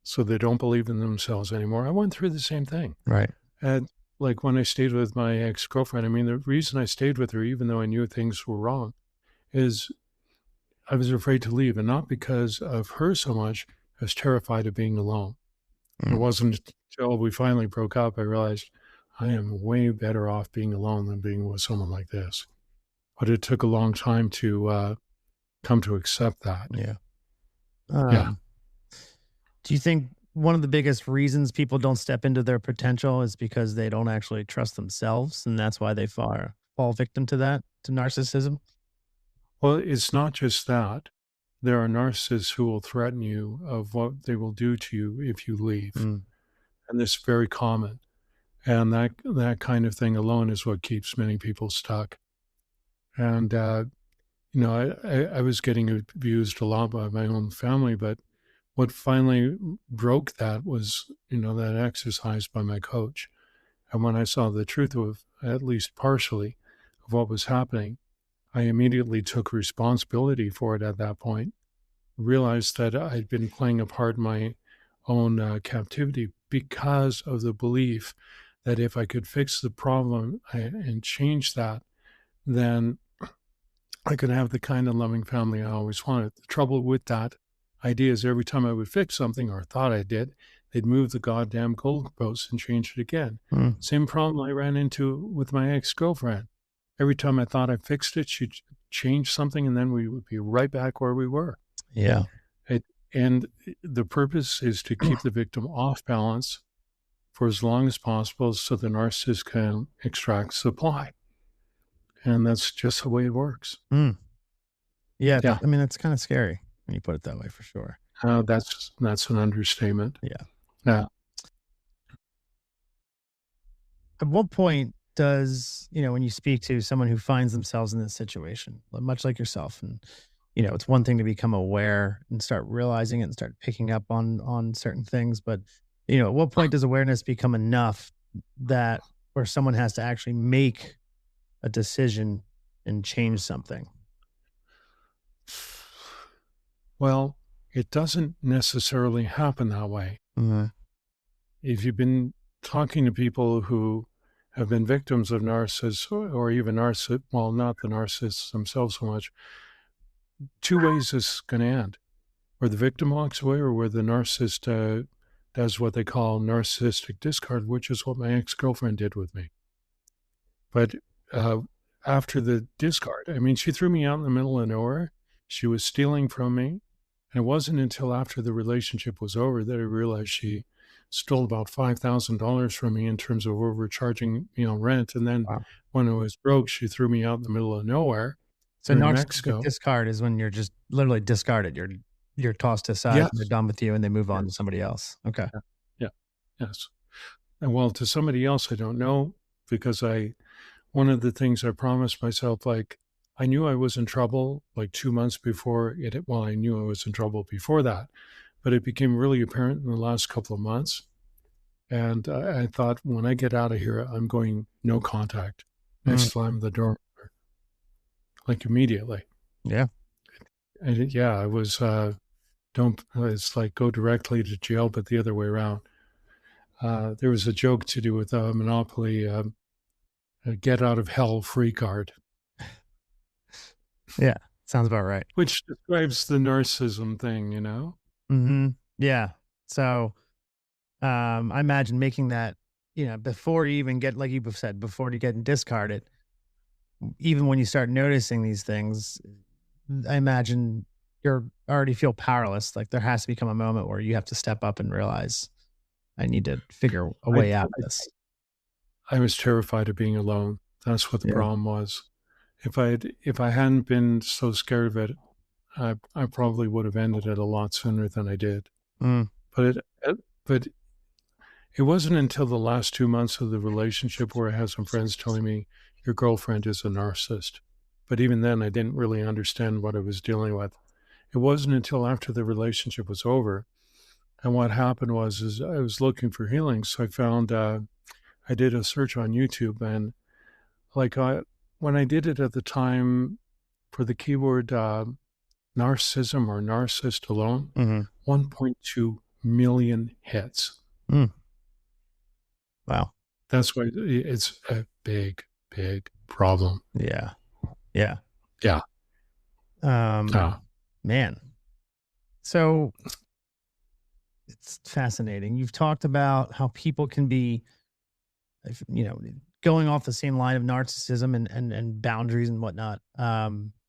Speaker 1: so they don't believe in themselves anymore. I went through the same thing.
Speaker 2: right.
Speaker 1: And like when I stayed with my ex-girlfriend, I mean, the reason I stayed with her, even though I knew things were wrong, is I was afraid to leave, and not because of her so much. I was terrified of being alone. It
Speaker 2: Mm,
Speaker 1: wasn't until we finally broke up I realized I am way better off being alone than being with someone like this. But it took a long time to come to accept that.
Speaker 2: yeah.
Speaker 1: Yeah.
Speaker 2: Um, do you think one of the biggest reasons people don't step into their potential is because they don't actually trust themselves, and that's why they fall victim to that, to narcissism?
Speaker 1: Well, it's not just that. There are narcissists who will threaten you of what they will do to you if you leave.
Speaker 2: Mm,
Speaker 1: And this is very common. And that kind of thing alone is what keeps many people stuck. And I was getting abused a lot by my own family, but what finally broke that was, that exercise by my coach. And when I saw the truth of, at least partially, of what was happening, I immediately took responsibility for it at that point, realized that I'd been playing a part in my own captivity because of the belief that if I could fix the problem and change that, then I could have the kind of loving family I always wanted. The trouble with that idea is every time I would fix something or thought I did, they'd move the goddamn goalposts and change it again.
Speaker 2: mm,
Speaker 1: Same problem I ran into with my ex-girlfriend. Every time I thought I fixed it, she'd change something and then we would be right back where we were.
Speaker 2: yeah.
Speaker 1: It, and the purpose is to keep the victim off balance for as long as possible so the narcissist can extract supply. And that's just the way it works.
Speaker 2: Mm. Yeah.
Speaker 1: Yeah.
Speaker 2: I mean, that's kind of scary when you put it that way, for sure.
Speaker 1: That's an understatement.
Speaker 2: Yeah.
Speaker 1: Yeah.
Speaker 2: At what point does, when you speak to someone who finds themselves in this situation, much like yourself, and, it's one thing to become aware and start realizing it and start picking up on certain things. But, at what point does awareness become enough that where someone has to actually make a decision and change something?
Speaker 1: Well, it doesn't necessarily happen that way.
Speaker 2: Mhm.
Speaker 1: If you've been talking to people who have been victims of narcissists or even narcissists, well, not the narcissists themselves so much, two ways this is going to end. Where the victim walks away or where the narcissist does what they call narcissistic discard, which is what my ex-girlfriend did with me. But after the discard, I mean, she threw me out in the middle of nowhere. She was stealing from me. And it wasn't until after the relationship was over that I realized she stole about $5,000 from me in terms of overcharging, rent. And then
Speaker 2: Wow.
Speaker 1: when I was broke, she threw me out in the middle of nowhere.
Speaker 2: So
Speaker 1: We're in
Speaker 2: narcissistic
Speaker 1: Mexico.
Speaker 2: discard is when you're just literally discarded. You're tossed aside and they're
Speaker 1: Yes.
Speaker 2: done with you and they move on to
Speaker 1: Yes.
Speaker 2: somebody else. Okay.
Speaker 1: Yeah. Yeah. Yes. And well, to somebody else, I don't know, because one of the things I promised myself, like I knew I was in trouble like 2 months before it. Well, I knew I was in trouble before that, but it became really apparent in the last couple of months. And I thought, when I get out of here, I'm going no contact. I
Speaker 2: Mm,
Speaker 1: slammed the door, like immediately.
Speaker 2: yeah.
Speaker 1: And yeah, I was, it's like go directly to jail, but the other way around. There was a joke to do with Monopoly, a get out of hell free card,
Speaker 2: Yeah. Sounds about right.
Speaker 1: which describes the narcissism thing,
Speaker 2: Yeah. So, I imagine making that, before you even get, like you said, before you get discarded, even when you start noticing these things, I imagine you're already feel powerless. Like there has to become a moment where you have to step up and realize I need to figure a
Speaker 1: I,
Speaker 2: way out of this.
Speaker 1: I was terrified of being alone. That's what the
Speaker 2: Yeah.
Speaker 1: problem was. If I hadn't been so scared of it, I probably would have ended it a lot sooner than I did.
Speaker 2: Mm,
Speaker 1: But but It wasn't until the last 2 months of the relationship where I had some friends telling me, your girlfriend is a narcissist. But even then, I didn't really understand what I was dealing with. It wasn't until after the relationship was over. And what happened is I was looking for healing. So I found, I did a search on YouTube, and like when I did it at the time for the keyword narcissism or narcissist alone,
Speaker 2: Mm-hmm.
Speaker 1: 1.2 million hits.
Speaker 2: Mm. Wow.
Speaker 1: That's why it's a big, big problem.
Speaker 2: Yeah. Yeah.
Speaker 1: Yeah.
Speaker 2: Man. So it's fascinating. You've talked about how people can be, going off the same line of narcissism and boundaries and whatnot.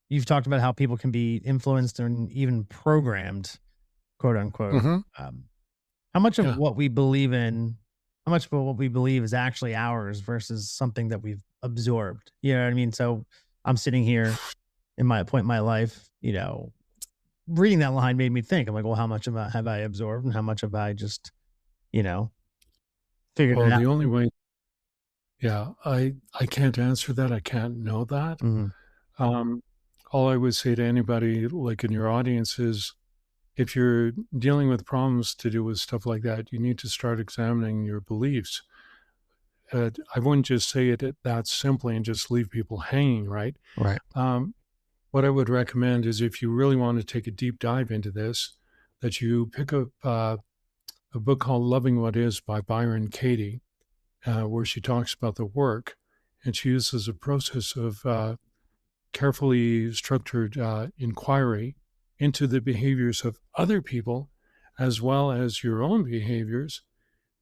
Speaker 2: You've talked about how people can be influenced and even programmed, quote unquote.
Speaker 1: Mm-hmm.
Speaker 2: How much of what we believe in, how much of what we believe is actually ours versus something that we've absorbed? You know what I mean? So I'm sitting here in my point in my life, reading that line made me think. I'm like, well, how much of it have I absorbed and how much have I just, figured it out?
Speaker 1: The only way, I can't answer that. I can't know that.
Speaker 2: Mm-hmm.
Speaker 1: All I would say to anybody like in your audience is, if you're dealing with problems to do with stuff like that, you need to start examining your beliefs. I wouldn't just say it that simply and just leave people hanging, right?
Speaker 2: Right.
Speaker 1: What I would recommend is, if you really want to take a deep dive into this, that you pick up a book called Loving What Is by Byron Katie, where she talks about the work, and she uses a process of carefully structured inquiry into the behaviors of other people as well as your own behaviors.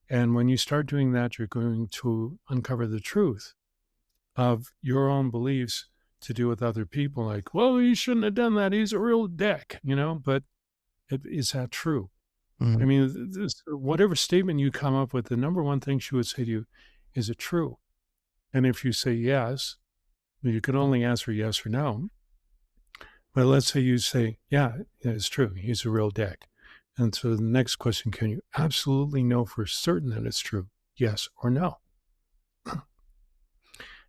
Speaker 1: And when you start doing that, you're going to uncover the truth of your own beliefs to do with other people. Like, well, he shouldn't have done that. He's a real dick, but is that true?
Speaker 2: Mm-hmm.
Speaker 1: I mean, whatever statement you come up with, the number one thing she would say to you, is it true? And if you say yes, you can only answer yes or no. But let's say you say, yeah, it's true. He's a real dick. And so the next question, can you absolutely know for certain that it's true? Yes or no?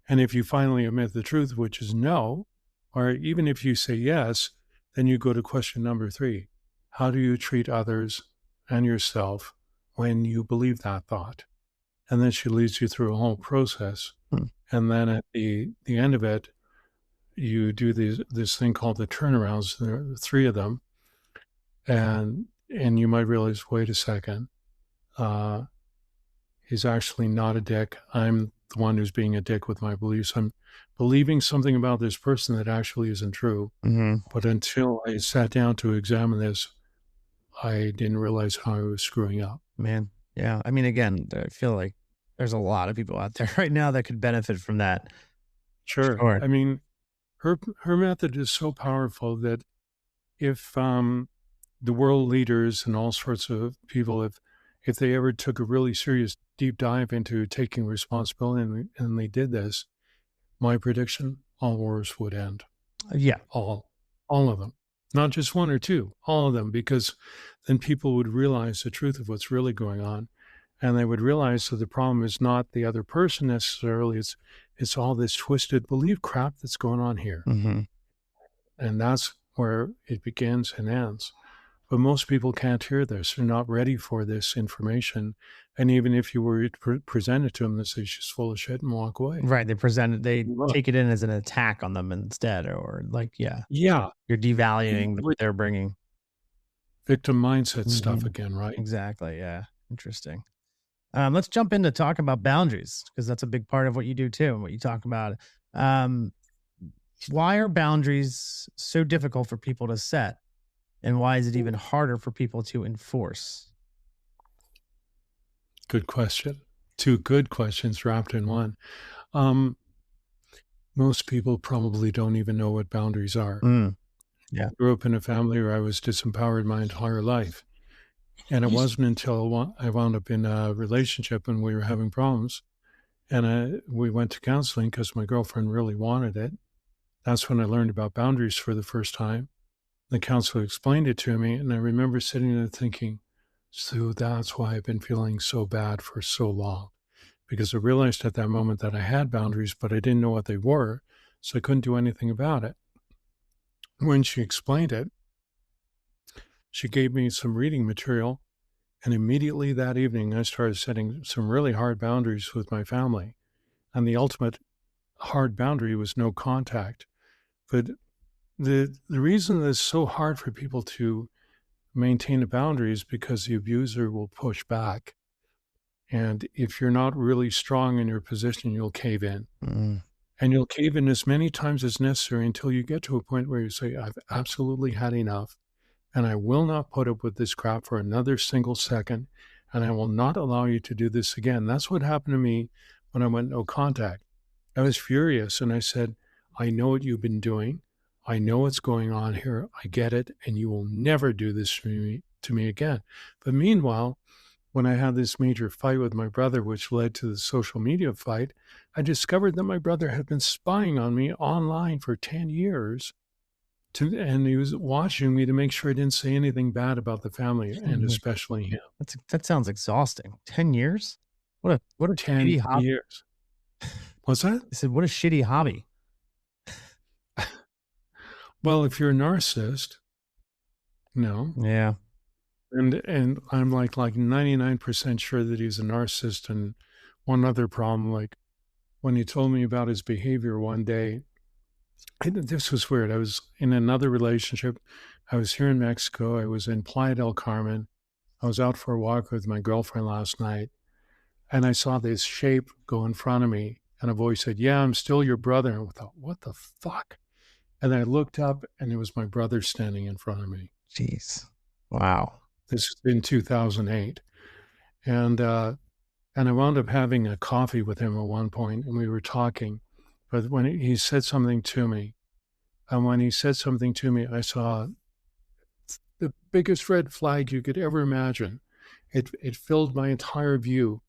Speaker 1: And if you finally admit the truth, which is no, or even if you say yes, then you go to question number 3. How do you treat others and yourself when you believe that thought? And then she leads you through a whole process. And then at the end of it, you do this thing called the turnarounds. There are 3 of them. And you might realize, wait a second, he's actually not a dick. I'm the one who's being a dick with my beliefs. I'm believing something about this person that actually isn't true.
Speaker 2: Mm-hmm.
Speaker 1: But until I sat down to examine this, I didn't realize how I was screwing up.
Speaker 2: Man. Yeah. I mean, again, I feel like there's a lot of people out there right now that could benefit from that.
Speaker 1: Sure. I mean, her method is so powerful that if the world leaders and all sorts of people, if they ever took a really serious deep dive into taking responsibility and they did this, my prediction, all wars would end.
Speaker 2: Yeah.
Speaker 1: All of them. Not just 1 or 2, all of them, because then people would realize the truth of what's really going on. And they would realize that the problem is not the other person necessarily, it's all this twisted belief crap that's going on here.
Speaker 2: Mm-hmm.
Speaker 1: And that's where it begins and ends. But most people can't hear this. They're not ready for this information. And even if you were to present it to them, they say she's full of shit and walk away.
Speaker 2: Right. They take it in as an attack on them instead, or like,
Speaker 1: Yeah.
Speaker 2: You're devaluing what they're bringing.
Speaker 1: Victim mindset stuff again, right?
Speaker 2: Exactly. Yeah. Interesting. Let's jump in to talk about boundaries, because that's a big part of what you do too, and what you talk about. Why are boundaries so difficult for people to set? And why is it even harder for people to enforce?
Speaker 1: Good question. 2 good questions wrapped in one. Most people probably don't even know what boundaries are.
Speaker 2: Yeah.
Speaker 1: I grew up in a family where I was disempowered my entire life. And it wasn't until I wound up in a relationship and we were having problems. And we went to counseling because my girlfriend really wanted it. That's when I learned about boundaries for the first time. The counselor explained it to me, and I remember sitting there thinking, So that's why I've been feeling so bad for so long, because I realized at that moment that I had boundaries, but I didn't know what they were. So I couldn't do anything about it. When she explained it, she gave me some reading material. And immediately that evening, I started setting some really hard boundaries with my family. And the ultimate hard boundary was no contact. But the reason that it's so hard for people to maintain a boundary is because the abuser will push back. And if you're not really strong in your position, you'll cave in.
Speaker 2: Mm.
Speaker 1: And you'll cave in as many times as necessary until you get to a point where you say, I've absolutely had enough. And I will not put up with this crap for another single second. And I will not allow you to do this again. That's what happened to me when I went no contact. I was furious and I said, I know what you've been doing. I know what's going on here. I get it. And you will never do this to me again. But meanwhile, when I had this major fight with my brother, which led to the social media fight, I discovered that my brother had been spying on me online for 10 years. And he was watching me to make sure I didn't say anything bad about the family, and especially him.
Speaker 2: That sounds exhausting. 10 years? What a
Speaker 1: 10
Speaker 2: shitty hobby.
Speaker 1: years. What's that?
Speaker 2: I said, what a shitty hobby.
Speaker 1: Well, if you're a narcissist, no.
Speaker 2: Yeah.
Speaker 1: And I'm like 99% sure that he's a narcissist. And one other problem, like when he told me about his behavior one day, this was weird. I was in another relationship. I was here in Mexico. I was in Playa del Carmen. I was out for a walk with my girlfriend last night. And I saw this shape go in front of me. And a voice said, yeah, I'm still your brother. And I thought, what the fuck? And I looked up and it was my brother standing in front of me.
Speaker 2: Jeez. Wow.
Speaker 1: This is in 2008. And I wound up having a coffee with him at one point and we were talking. But when he said something to me, I saw the biggest red flag you could ever imagine. It filled my entire view,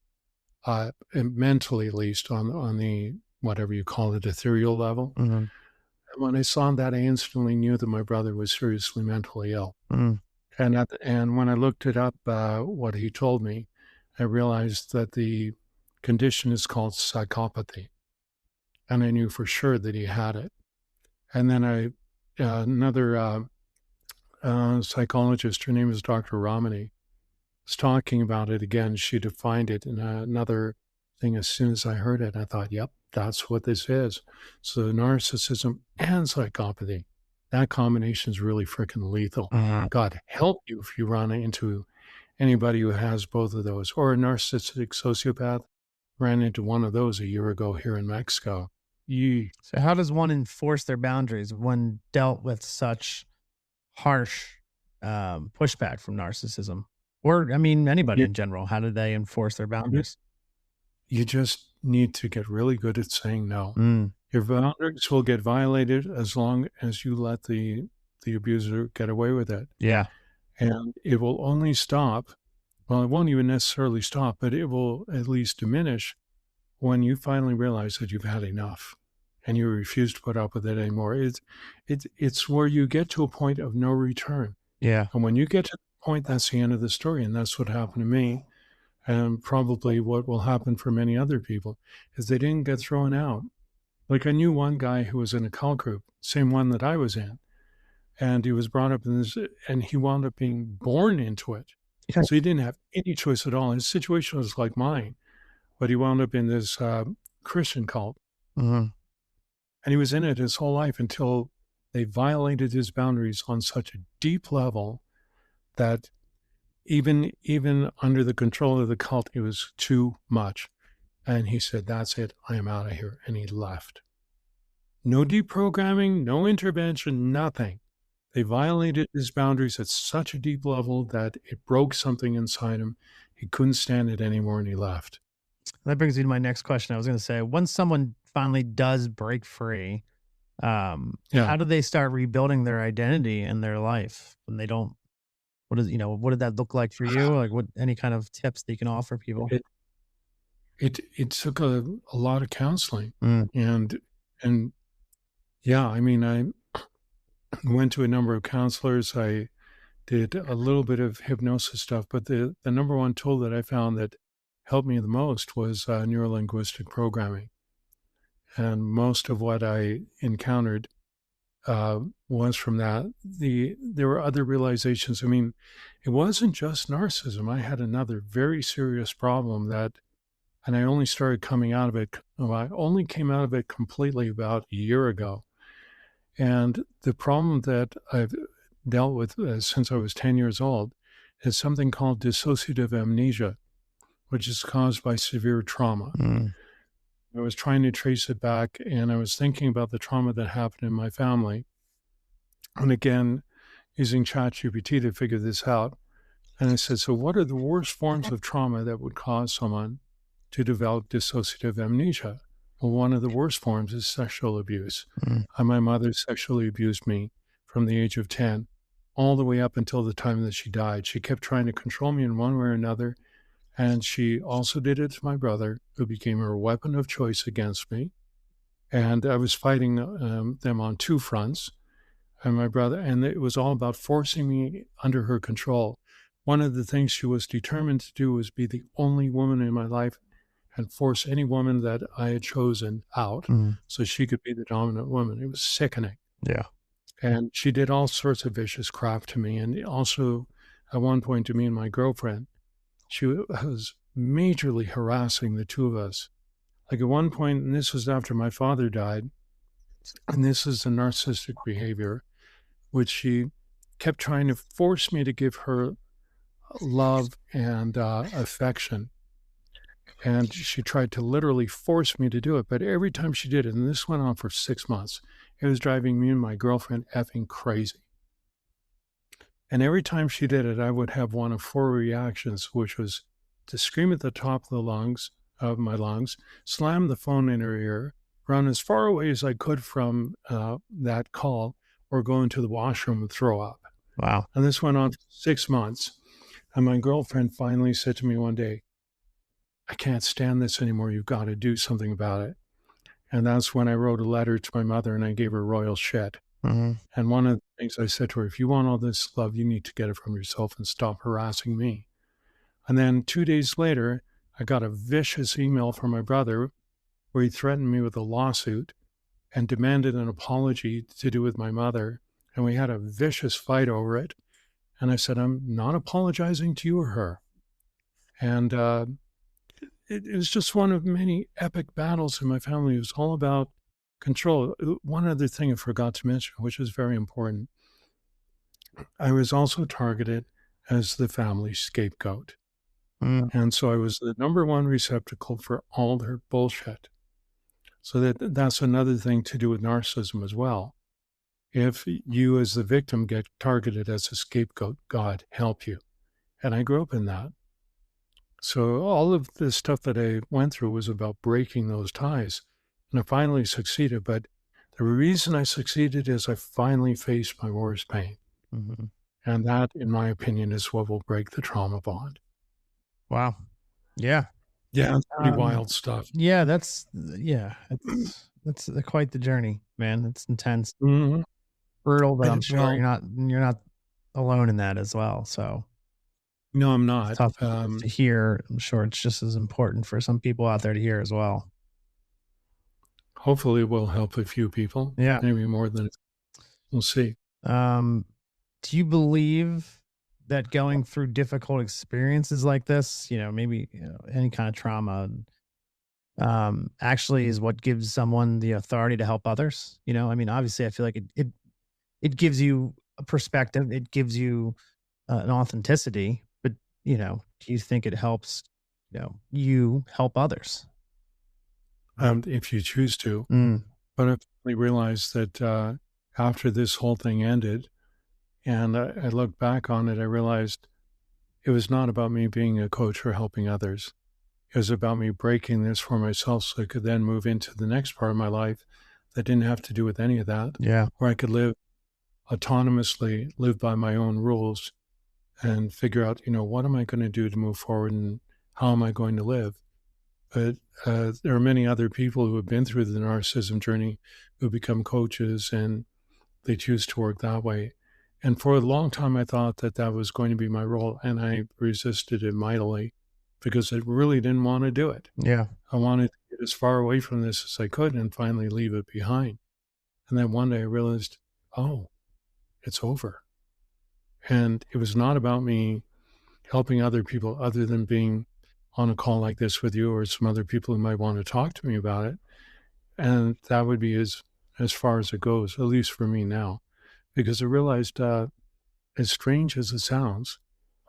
Speaker 1: mentally at least, on the, whatever you call it, ethereal level.
Speaker 2: Mm-hmm.
Speaker 1: When I saw that, I instantly knew that my brother was seriously mentally ill.
Speaker 2: Mm.
Speaker 1: And when I looked it up, what he told me, I realized that the condition is called psychopathy. And I knew for sure that he had it. And then another psychologist, her name is Dr. Ramani, was talking about it again. She defined it in another thing. As soon as I heard it, I thought, yep, that's what this is. So narcissism and psychopathy, that combination is really freaking lethal.
Speaker 2: Mm-hmm.
Speaker 1: God help you if you run into anybody who has both of those, or a narcissistic sociopath. Ran into one of those a year ago here in Mexico.
Speaker 2: So how does one enforce their boundaries when dealt with such harsh pushback from narcissism? Or, I mean, anybody in general, how do they enforce their boundaries?
Speaker 1: You just need to get really good at saying no.
Speaker 2: Mm.
Speaker 1: Your boundaries will get violated as long as you let the abuser get away with it.
Speaker 2: Yeah.
Speaker 1: And it will only stop, well, it won't even necessarily stop, but it will at least diminish when you finally realize that you've had enough and you refuse to put up with it anymore. It's where you get to a point of no return.
Speaker 2: Yeah.
Speaker 1: And when you get to the point, that's the end of the story. And that's what happened to me. And probably what will happen for many other people is they didn't get thrown out. Like I knew one guy who was in a cult group, same one that I was in. And he was brought up in this, and he wound up being born into it.
Speaker 2: Yeah.
Speaker 1: So he didn't have any choice at all. His situation was like mine, but he wound up in this Christian cult.
Speaker 2: Mm-hmm.
Speaker 1: And he was in it his whole life until they violated his boundaries on such a deep level that even under the control of the cult, it was too much. And he said, that's it, I am out of here. And he left. No deprogramming, no intervention, nothing. They violated his boundaries at such a deep level that it broke something inside him. He couldn't stand it anymore and he left.
Speaker 2: That brings me to my next question. I was going to say, once someone finally does break free, how do they start rebuilding their identity and their life when they don't? What did that look like for you? Like any kind of tips that you can offer people?
Speaker 1: It took a lot of counseling.
Speaker 2: Mm.
Speaker 1: And yeah, I mean, I went to a number of counselors. I did a little bit of hypnosis stuff, but the number one tool that I found that helped me the most was neurolinguistic programming. And most of what I encountered was from that. There were other realizations. I mean, it wasn't just narcissism. I had another very serious problem and I only started coming out of it. Well, I only came out of it completely about a year ago. And the problem that I've dealt with since I was 10 years old is something called dissociative amnesia, which is caused by severe trauma.
Speaker 2: Mm.
Speaker 1: I was trying to trace it back, and I was thinking about the trauma that happened in my family. And again, using ChatGPT to figure this out. And I said, so what are the worst forms of trauma that would cause someone to develop dissociative amnesia? Well, one of the worst forms is sexual abuse.
Speaker 2: Mm.
Speaker 1: My mother sexually abused me from the age of 10 all the way up until the time that she died. She kept trying to control me in one way or another. And she also did it to my brother, who became her weapon of choice against me. And I was fighting them on two fronts. And my brother, and it was all about forcing me under her control. One of the things she was determined to do was be the only woman in my life and force any woman that I had chosen out so she could be the dominant woman. It was sickening.
Speaker 2: Yeah.
Speaker 1: And she did all sorts of vicious crap to me. And also, at one point, to me and my girlfriend, she was majorly harassing the two of us. Like at one point, and this was after my father died, and this is the narcissistic behavior, which she kept trying to force me to give her love and affection. And she tried to literally force me to do it. But every time she did it, and this went on for 6 months, it was driving me and my girlfriend effing crazy. And every time she did it, I would have one of four reactions, which was to scream at the top of my lungs, slam the phone in her ear, run as far away as I could from that call, or go into the washroom and throw up.
Speaker 2: Wow.
Speaker 1: And this went on for 6 months. And my girlfriend finally said to me one day, I can't stand this anymore. You've got to do something about it. And that's when I wrote a letter to my mother and I gave her royal shit.
Speaker 2: Mm-hmm.
Speaker 1: And one of the things I said to her, if you want all this love, you need to get it from yourself and stop harassing me. And then 2 days later, I got a vicious email from my brother where he threatened me with a lawsuit and demanded an apology to do with my mother. And we had a vicious fight over it. And I said, I'm not apologizing to you or her. And it was just one of many epic battles in my family. It was all about control. One other thing I forgot to mention, which is very important. I was also targeted as the family scapegoat. And so I was the number one receptacle for all their bullshit. So that's another thing to do with narcissism as well. If you as the victim get targeted as a scapegoat, God help you. And I grew up in that. So all of the stuff that I went through was about breaking those ties. And I finally succeeded. But the reason I succeeded is I finally faced my worst pain.
Speaker 2: Mm-hmm.
Speaker 1: And that, in my opinion, is what will break the trauma bond.
Speaker 2: Wow. Yeah.
Speaker 1: Yeah, it's pretty wild stuff.
Speaker 2: Yeah, that's quite the journey, man. It's intense,
Speaker 1: Mm-hmm.
Speaker 2: brutal, but I'm
Speaker 1: Well,
Speaker 2: sure you're not alone in that as well. So
Speaker 1: no, I'm
Speaker 2: it's
Speaker 1: not.
Speaker 2: tough to hear. I'm sure it's just as important for some people out there to hear as well.
Speaker 1: Hopefully, it will help a few people.
Speaker 2: Yeah,
Speaker 1: maybe more than we'll see.
Speaker 2: Do you believe that going through difficult experiences like this, maybe any kind of trauma, actually is what gives someone the authority to help others? I mean, obviously, I feel like it gives you a perspective, it gives you an authenticity, but do you think it helps? You help others
Speaker 1: if you choose to. But I finally realized that after this whole thing ended, and I looked back on it, I realized it was not about me being a coach or helping others. It was about me breaking this for myself so I could then move into the next part of my life that didn't have to do with any of that.
Speaker 2: Yeah.
Speaker 1: Where I could live autonomously, live by my own rules, and figure out, what am I going to do to move forward and how am I going to live? But there are many other people who have been through the narcissism journey who become coaches and they choose to work that way. And for a long time, I thought that that was going to be my role, and I resisted it mightily because I really didn't want to do it.
Speaker 2: Yeah.
Speaker 1: I wanted to get as far away from this as I could and finally leave it behind. And then one day I realized, oh, it's over. And it was not about me helping other people other than being on a call like this with you or some other people who might want to talk to me about it. And that would be as far as it goes, at least for me now, because I realized, as strange as it sounds,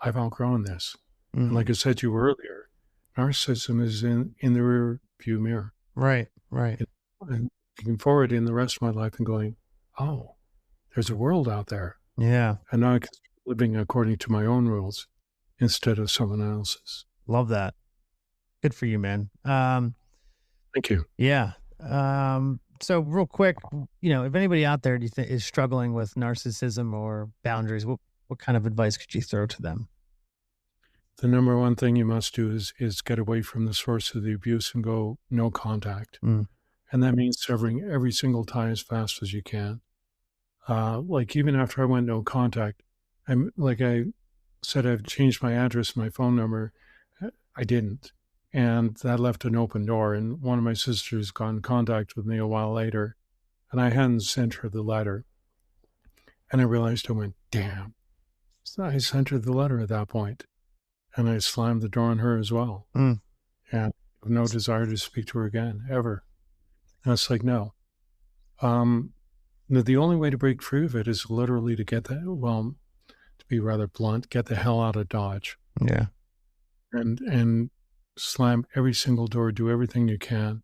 Speaker 1: I've outgrown this. And like I said to you earlier, narcissism is in the rear view mirror.
Speaker 2: Right.
Speaker 1: And looking forward in the rest of my life and going, oh, there's a world out there.
Speaker 2: Yeah.
Speaker 1: And now I can start living according to my own rules instead of someone else's.
Speaker 2: Love that. Good for you, man.
Speaker 1: Thank you.
Speaker 2: Yeah. So real quick, if anybody out there do you think is struggling with narcissism or boundaries, what kind of advice could you throw to them?
Speaker 1: The number one thing you must do is get away from the source of the abuse and go no contact. And that means severing every single tie as fast as you can. Like even after I went no contact, I said I've changed my address, my phone number. I didn't. And that left an open door. And one of my sisters got in contact with me a while later, and I hadn't sent her the letter. And I realized, I went, damn. So I sent her the letter at that point, and I slammed the door on her as well. And I have no desire to speak to her again, ever. And it's like, no. The only way to break free of it is literally to get that, well, to be rather blunt, get the hell out of Dodge.
Speaker 2: Yeah.
Speaker 1: And slam every single door, do everything you can.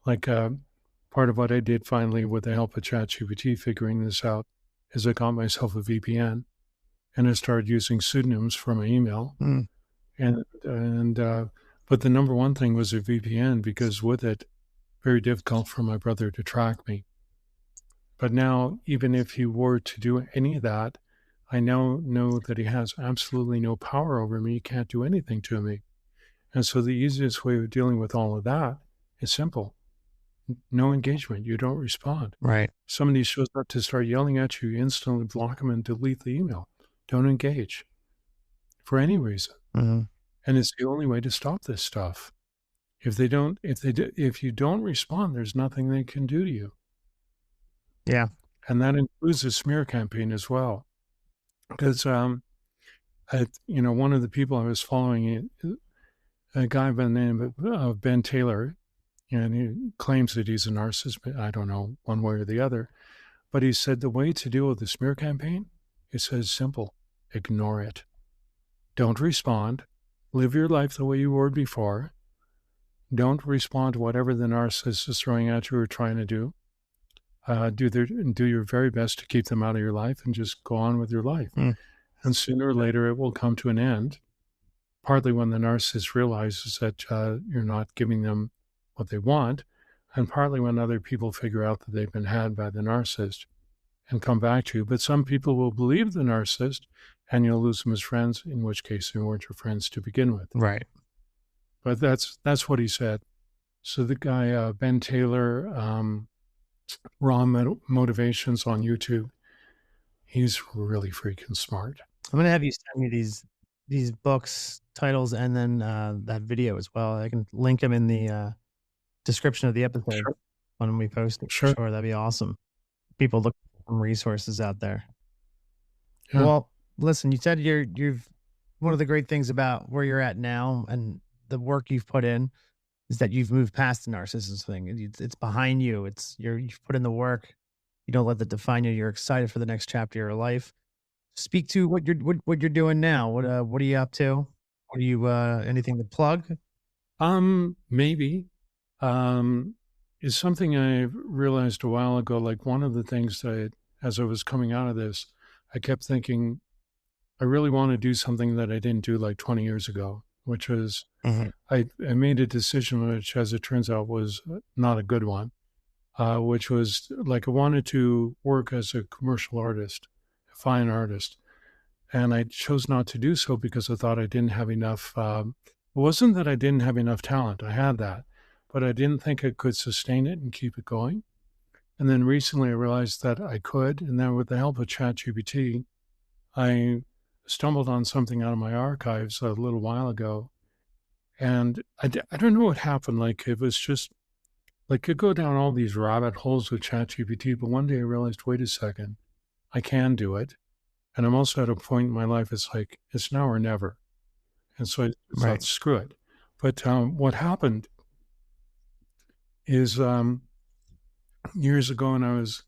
Speaker 1: Like part of what I did finally with the help of ChatGPT figuring this out is I got myself a VPN and I started using pseudonyms for my email. But the number one thing was a VPN, because with it, very difficult for my brother to track me. But now, even if he were to do any of that, I now know that he has absolutely no power over me. He can't do anything to me. And so the easiest way of dealing with all of that is simple. No engagement. You don't respond.
Speaker 2: Right.
Speaker 1: Somebody shows up to start yelling at you, you instantly block them and delete the email. Don't engage for any reason. And it's the only way to stop this stuff. If you don't respond, there's nothing they can do to you.
Speaker 2: Yeah.
Speaker 1: And that includes a smear campaign as well. Because, one of the people I was following, a guy by the name of Ben Taylor, and he claims that he's a narcissist. I don't know one way or the other. But he said the way to deal with the smear campaign, he says simple, ignore it. Don't respond. Live your life the way you were before. Don't respond to whatever the narcissist is throwing at you or trying to do. Do your very best to keep them out of your life and just go on with your life. And sooner or later, it will come to an end. Partly when the narcissist realizes that you're not giving them what they want, and partly when other people figure out that they've been had by the narcissist and come back to you. But some people will believe the narcissist, and you'll lose them as friends, in which case they weren't your friends to begin with.
Speaker 2: Right.
Speaker 1: But that's what he said. So the guy, Ben Taylor, Raw Motivations on YouTube, he's really freaking smart.
Speaker 2: I'm going to have you send me these books titles and then that video as well. I can link them in the description of the episode when we post it. Sure, that'd be awesome. People look for some resources out there. Yeah. Well, listen, you said you've one of the great things about where you're at now and the work you've put in is that you've moved past the narcissism thing. It's behind you. You've put in the work. You don't let that define you. You're excited for the next chapter of your life. Speak to what you're doing now. What are you up to? What are you anything to plug?
Speaker 1: Maybe. Is something I realized a while ago. Like one of the things that as I was coming out of this, I kept thinking, I really want to do something that I didn't do like 20 years ago, which was I made a decision, which as it turns out was not a good one, which was like I wanted to work as a commercial artist, a fine artist. And I chose not to do so because I thought I didn't have enough. It wasn't that I didn't have enough talent. I had that, but I didn't think I could sustain it and keep it going. And then recently I realized that I could. And then with the help of ChatGPT, I stumbled on something out of my archives a little while ago, and I don't know what happened. Like it was just like could go down all these rabbit holes with ChatGPT, but one day I realized, wait a second, I can do it. And I'm also at a point in my life, it's like, it's now or never. And so I thought,
Speaker 2: Right.
Speaker 1: screw it. But what happened is years ago when I was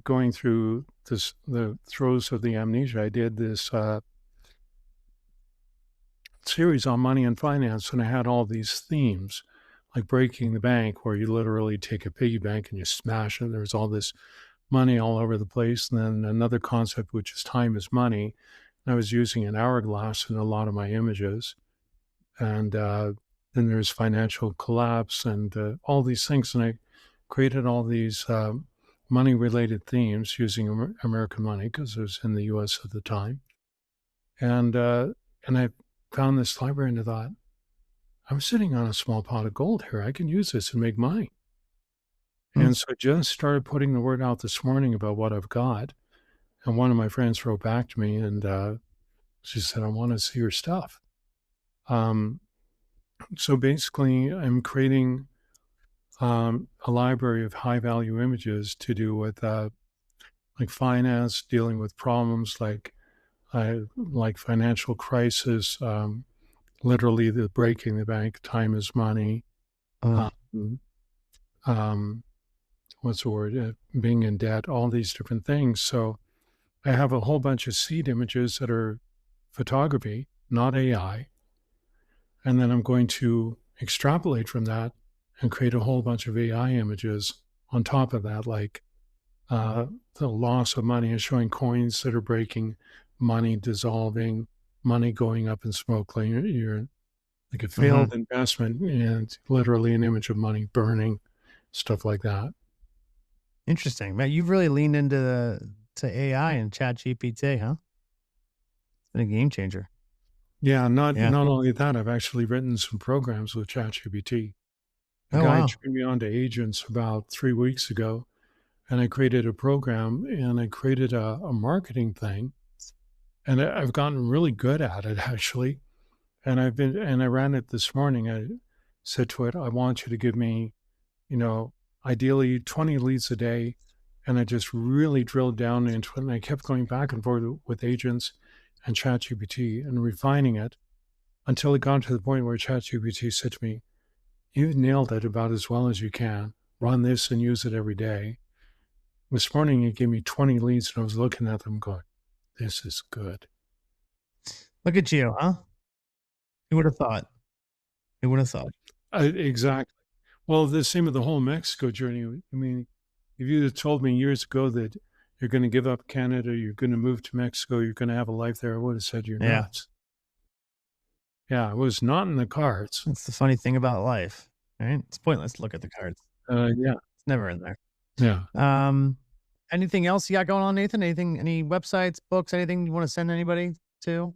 Speaker 1: going through the throes of the amnesia, I did this series on money and finance, and I had all these themes, like breaking the bank, where you literally take a piggy bank and you smash it. There's all this money all over the place. And then another concept, which is time is money. And I was using an hourglass in a lot of my images. And then there's financial collapse and all these things. And I created all these money related themes using American money because it was in the US at the time. And I found this library and I thought, I'm sitting on a small pot of gold here. I can use this and make money.
Speaker 2: Hmm.
Speaker 1: And so I just started putting the word out this morning about what I've got. And one of my friends wrote back to me and she said, I want to see your stuff. So basically, I'm creating a library of high value images to do with like finance, dealing with problems like financial crisis, literally the breaking the bank, time is money.
Speaker 2: Oh,
Speaker 1: Um, um, what's the word? Being in debt, all these different things. So I have a whole bunch of seed images that are photography, not AI. And then I'm going to extrapolate from that and create a whole bunch of AI images on top of that, like the loss of money and showing coins that are breaking, money dissolving, money going up in smoke. Like you're like a
Speaker 2: hmm.
Speaker 1: failed investment and literally an image of money burning, stuff like that.
Speaker 2: Interesting, man. You've really leaned into to AI and Chat GPT, huh? It's been a game changer.
Speaker 1: Yeah,
Speaker 2: Yeah.
Speaker 1: not only that, I've actually written some programs with ChatGPT. A
Speaker 2: Oh
Speaker 1: guy
Speaker 2: wow.
Speaker 1: turned me on to agents about 3 weeks ago, and I created a program and I created a marketing thing, and I've gotten really good at it actually. And I ran it this morning. I said to it, I want you to give me, you know, ideally 20 leads a day. And I just really drilled down into it. And I kept going back and forth with agents and ChatGPT and refining it until it got to the point where ChatGPT said to me, you've nailed it about as well as you can. Run this and use it every day. This morning, it gave me 20 leads and I was looking at them going, this is good.
Speaker 2: Look at you, huh? Who would have thought? Who would have thought?
Speaker 1: Exactly. Well, the same with the whole Mexico journey. I mean, if you had told me years ago that you're going to give up Canada, you're going to move to Mexico, you're going to have a life there, I would have said you're
Speaker 2: Yeah.
Speaker 1: nuts. Yeah, it was not in the cards.
Speaker 2: That's the funny thing about life, right? It's pointless to look at the cards.
Speaker 1: Yeah,
Speaker 2: It's never in there.
Speaker 1: yeah.
Speaker 2: Anything else you got going on, Nathan? Anything, any websites, books, anything you want to send anybody to?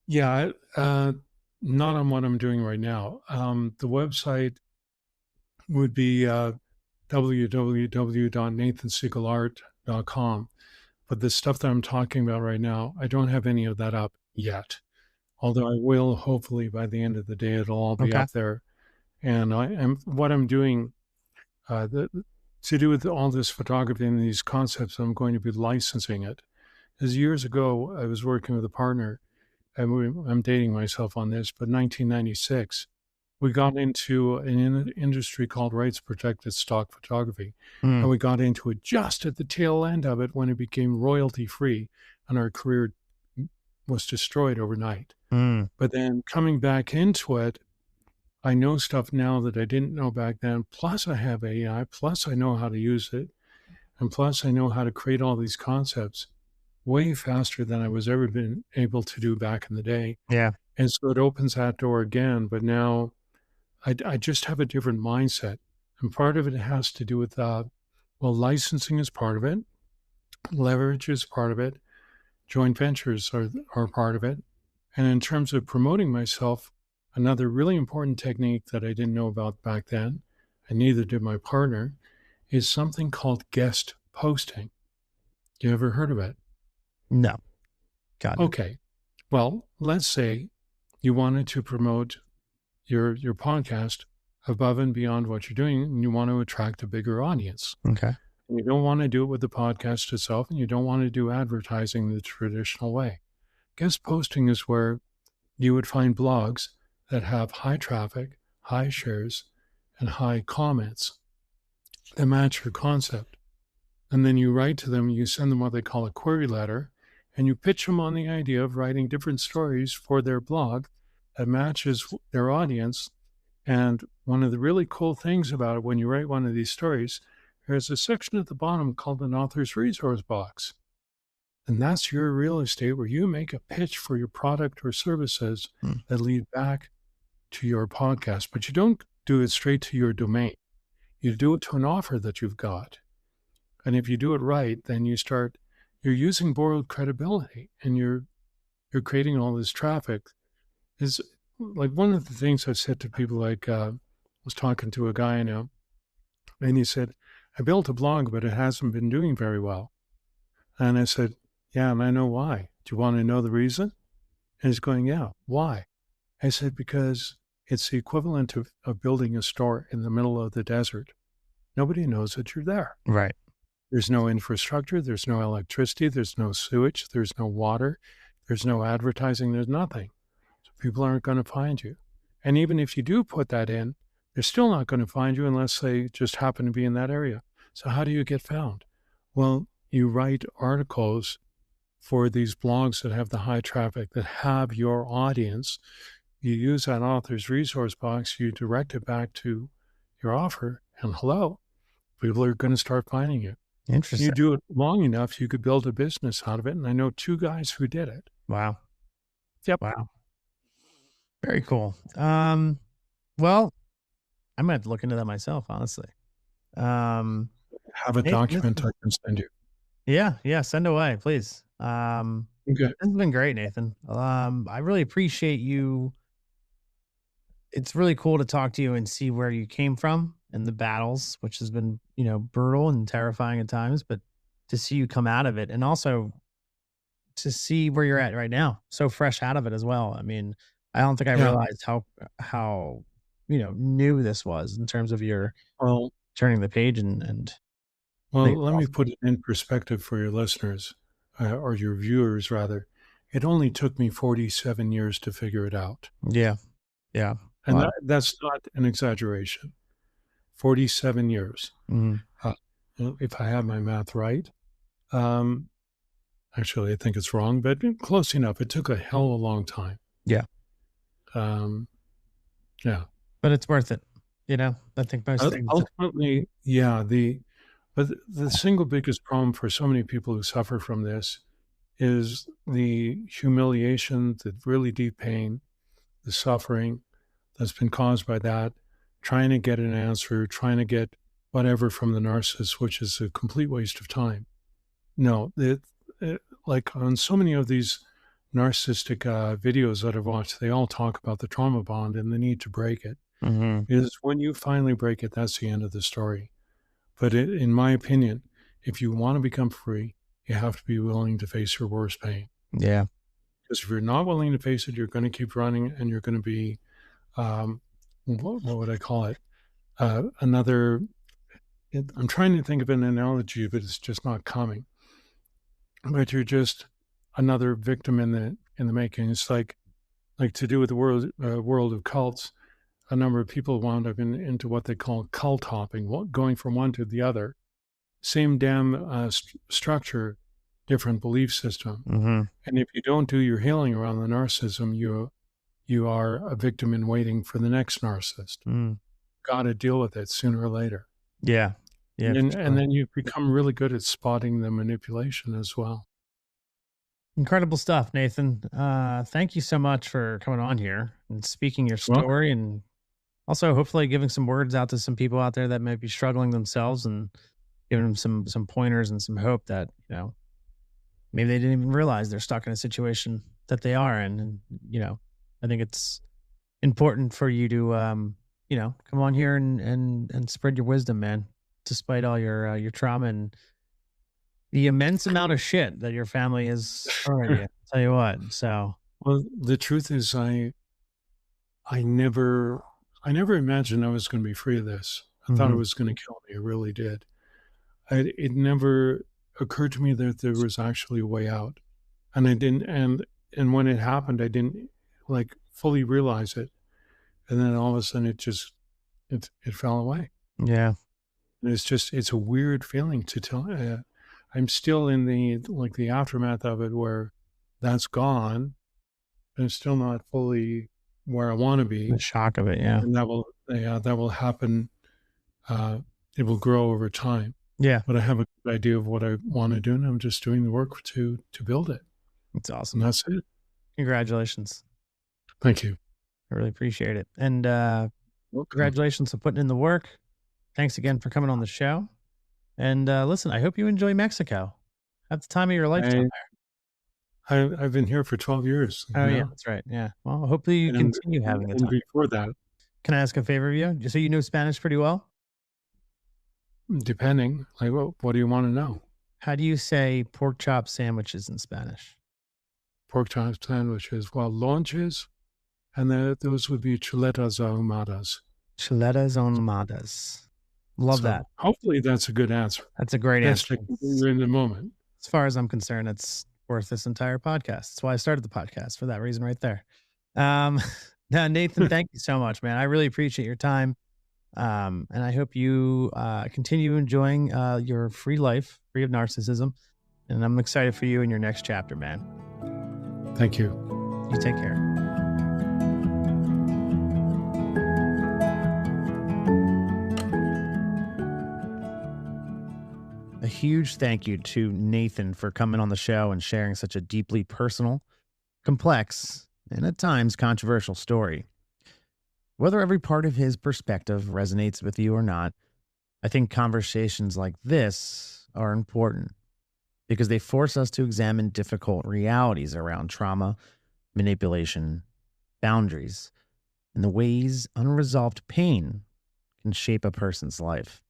Speaker 1: Yeah, not on what I'm doing right now. The website would be www.nathansegalart.com. But the stuff that I'm talking about right now, I don't have any of that up yet. Although I will, hopefully by the end of the day, it'll all be
Speaker 2: Okay.
Speaker 1: up there. And what I'm doing to do with all this photography and these concepts, I'm going to be licensing it. As years ago, I was working with a partner, and I'm dating myself on this, but 1996, we got into an industry called rights protected stock photography.
Speaker 2: Mm,
Speaker 1: And we got into it just at the tail end of it when it became royalty free and our career was destroyed overnight.
Speaker 2: mm,
Speaker 1: But then coming back into it, I know stuff now that I didn't know back then. Plus, I have AI. Plus, I know how to use it. And plus, I know how to create all these concepts way faster than I was ever been able to do back in the day.
Speaker 2: yeah.
Speaker 1: And so it opens that door again. But now I just have a different mindset. And part of it has to do with, well, licensing is part of it, leverage is part of it, joint ventures are part of it. And in terms of promoting myself, another really important technique that I didn't know about back then, and neither did my partner, is something called guest posting. You ever heard of it?
Speaker 2: No. Got it.
Speaker 1: Okay. Well, let's say you wanted to promote your podcast above and beyond what you're doing, and you want to attract a bigger audience.
Speaker 2: Okay.
Speaker 1: You don't want to do it with the podcast itself, and you don't want to do advertising the traditional way. Guest posting is where you would find blogs that have high traffic, high shares, and high comments that match your concept. And then you write to them, you send them what they call a query letter, and you pitch them on the idea of writing different stories for their blog that matches their audience. And one of the really cool things about it, when you write one of these stories, there's a section at the bottom called an author's resource box. And that's your real estate where you make a pitch for your product or services that lead back to your podcast. But you don't do it straight to your domain. You do it to an offer that you've got. And if you do it right, then you're using borrowed credibility, and you're creating all this traffic. Is like one of the things I've said to people, like I was talking to a guy now, and he said, I built a blog, but it hasn't been doing very well. And I said, yeah, and I know why. Do you want to know the reason? And he's going, yeah, why? I said, because it's the equivalent of building a store in the middle of the desert. Nobody knows that you're there.
Speaker 2: Right.
Speaker 1: There's no infrastructure. There's no electricity. There's no sewage. There's no water. There's no advertising. There's nothing. So people aren't going to find you. And even if you do put that in, they're still not going to find you unless they just happen to be in that area. So how do you get found? Well, you write articles for these blogs that have the high traffic, that have your audience. You use that author's resource box, you direct it back to your offer, and hello, people are going to start finding you.
Speaker 2: Interesting.
Speaker 1: You do it long enough, you could build a business out of it. And I know 2 guys who did it.
Speaker 2: Wow.
Speaker 1: Yep.
Speaker 2: Wow. Very cool. Well, I might have to look into that myself, honestly.
Speaker 1: Have a document I can send you.
Speaker 2: Yeah. Send away, please.
Speaker 1: Okay.
Speaker 2: It's been great, Nathan. I really appreciate you. It's really cool to talk to you and see where you came from and the battles, which has been, brutal and terrifying at times, but to see you come out of it, and also to see where you're at right now, so fresh out of it as well. I mean, I don't think I realized how new this was in terms of your turning the page and.
Speaker 1: Well, let me put it in perspective for your listeners, or your viewers rather. It only took me 47 years to figure it out.
Speaker 2: Yeah.
Speaker 1: And that's not an exaggeration. 47 years. If I have my math right. Actually, I think it's wrong, but close enough. It took a hell of a long time.
Speaker 2: Yeah.
Speaker 1: Yeah.
Speaker 2: But it's worth it. I think most things.
Speaker 1: Ultimately, yeah. But the single biggest problem for so many people who suffer from this is the humiliation, the really deep pain, the suffering that's been caused by that, trying to get an answer, trying to get whatever from the narcissist, which is a complete waste of time. No, like on so many of these narcissistic videos that I've watched, they all talk about the trauma bond and the need to break it. Is when you finally break it, that's the end of the story. But in my opinion, if you want to become free, you have to be willing to face your worst pain.
Speaker 2: Yeah.
Speaker 1: Because if you're not willing to face it, you're going to keep running, and you're going to be, what would I call it? I'm trying to think of an analogy, but it's just not coming. But you're just another victim in the making. It's like to do with the world of cults. A number of people wound up into what they call cult hopping, going from one to the other. Same damn structure, different belief system. And if you don't do your healing around the narcissism, you are a victim in waiting for the next narcissist. Got to deal with it sooner or later.
Speaker 2: Yeah.
Speaker 1: And then you become really good at spotting the manipulation as well.
Speaker 2: Incredible stuff, Nathan. Thank you so much for coming on here and speaking your story, and also hopefully giving some words out to some people out there that might be struggling themselves, and giving them some pointers and some hope that, maybe they didn't even realize they're stuck in a situation that they are in. And, I think it's important for you to, come on here and spread your wisdom, man, despite all your trauma and the immense amount of shit that your family is already in. Tell you what. So
Speaker 1: Well, the truth is, I never imagined I was going to be free of this. I thought it was going to kill me. It really did. It never occurred to me that there was actually a way out, and I didn't. And when it happened, I didn't like fully realize it. And then all of a sudden, it fell away.
Speaker 2: yeah,
Speaker 1: And it's a weird feeling to tell. I'm still in the aftermath of it, where that's gone, and it's still not fully where I want to be.
Speaker 2: the shock of it. Yeah,
Speaker 1: And that will happen. It will grow over time.
Speaker 2: yeah,
Speaker 1: But I have a good idea of what I want to do, and I'm just doing the work to build it.
Speaker 2: it's
Speaker 1: And
Speaker 2: awesome.
Speaker 1: that's it.
Speaker 2: Congratulations.
Speaker 1: Thank you.
Speaker 2: I really appreciate it. And
Speaker 1: Welcome.
Speaker 2: congratulations on putting in the work. Thanks again for coming on the show. And listen, I hope you enjoy Mexico. Have the time of your life down there.
Speaker 1: I've been here for 12 years.
Speaker 2: Oh,
Speaker 1: you
Speaker 2: yeah,
Speaker 1: know?
Speaker 2: that's right. Yeah. Well, hopefully you
Speaker 1: And
Speaker 2: continue having a
Speaker 1: and
Speaker 2: time.
Speaker 1: before that,
Speaker 2: Can I ask a favor of you? So you know Spanish pretty well?
Speaker 1: depending, like what do you want to know?
Speaker 2: How do you say pork chop sandwiches in Spanish?
Speaker 1: Pork chop sandwiches, well, lonches, and those would be chuletas ahumadas.
Speaker 2: Chuletas ahumadas. Love
Speaker 1: So
Speaker 2: that.
Speaker 1: hopefully that's a good answer.
Speaker 2: That's a great
Speaker 1: Best
Speaker 2: answer.
Speaker 1: I can do in the moment.
Speaker 2: As far as I'm concerned, it's worth this entire podcast. That's why I started the podcast, for that reason right there. Now, Nathan, thank you so much, man. I really appreciate your time. And I hope you continue enjoying your free life, free of narcissism. And I'm excited for you in your next chapter, man.
Speaker 1: Thank you.
Speaker 2: You take care. A huge thank you to Nathan for coming on the show and sharing such a deeply personal, complex, and at times controversial story. Whether every part of his perspective resonates with you or not, I think conversations like this are important because they force us to examine difficult realities around trauma, manipulation, boundaries, and the ways unresolved pain can shape a person's life.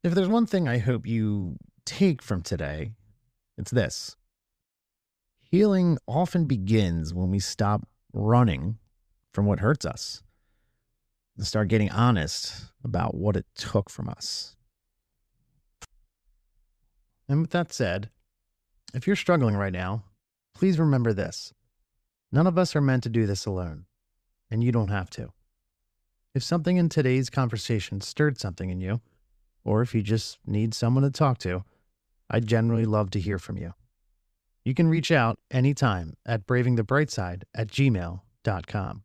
Speaker 2: If there's one thing I hope you take from today, it's this. Healing often begins when we stop running from what hurts us and start getting honest about what it took from us. And with that said, if you're struggling right now, please remember this. None of us are meant to do this alone, and you don't have to. If something in today's conversation stirred something in you, or if you just need someone to talk to, I'd generally love to hear from you. You can reach out anytime at bravingthebrightside@gmail.com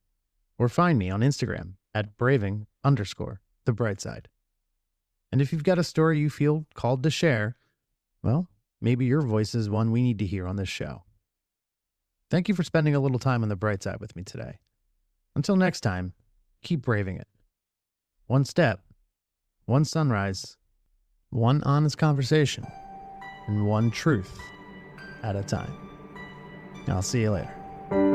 Speaker 2: or find me on Instagram at braving_thebrightside. And if you've got a story you feel called to share, well, maybe your voice is one we need to hear on this show. Thank you for spending a little time on the bright side with me today. Until next time, keep braving it. One step, one sunrise, one honest conversation, and one truth at a time. I'll see you later.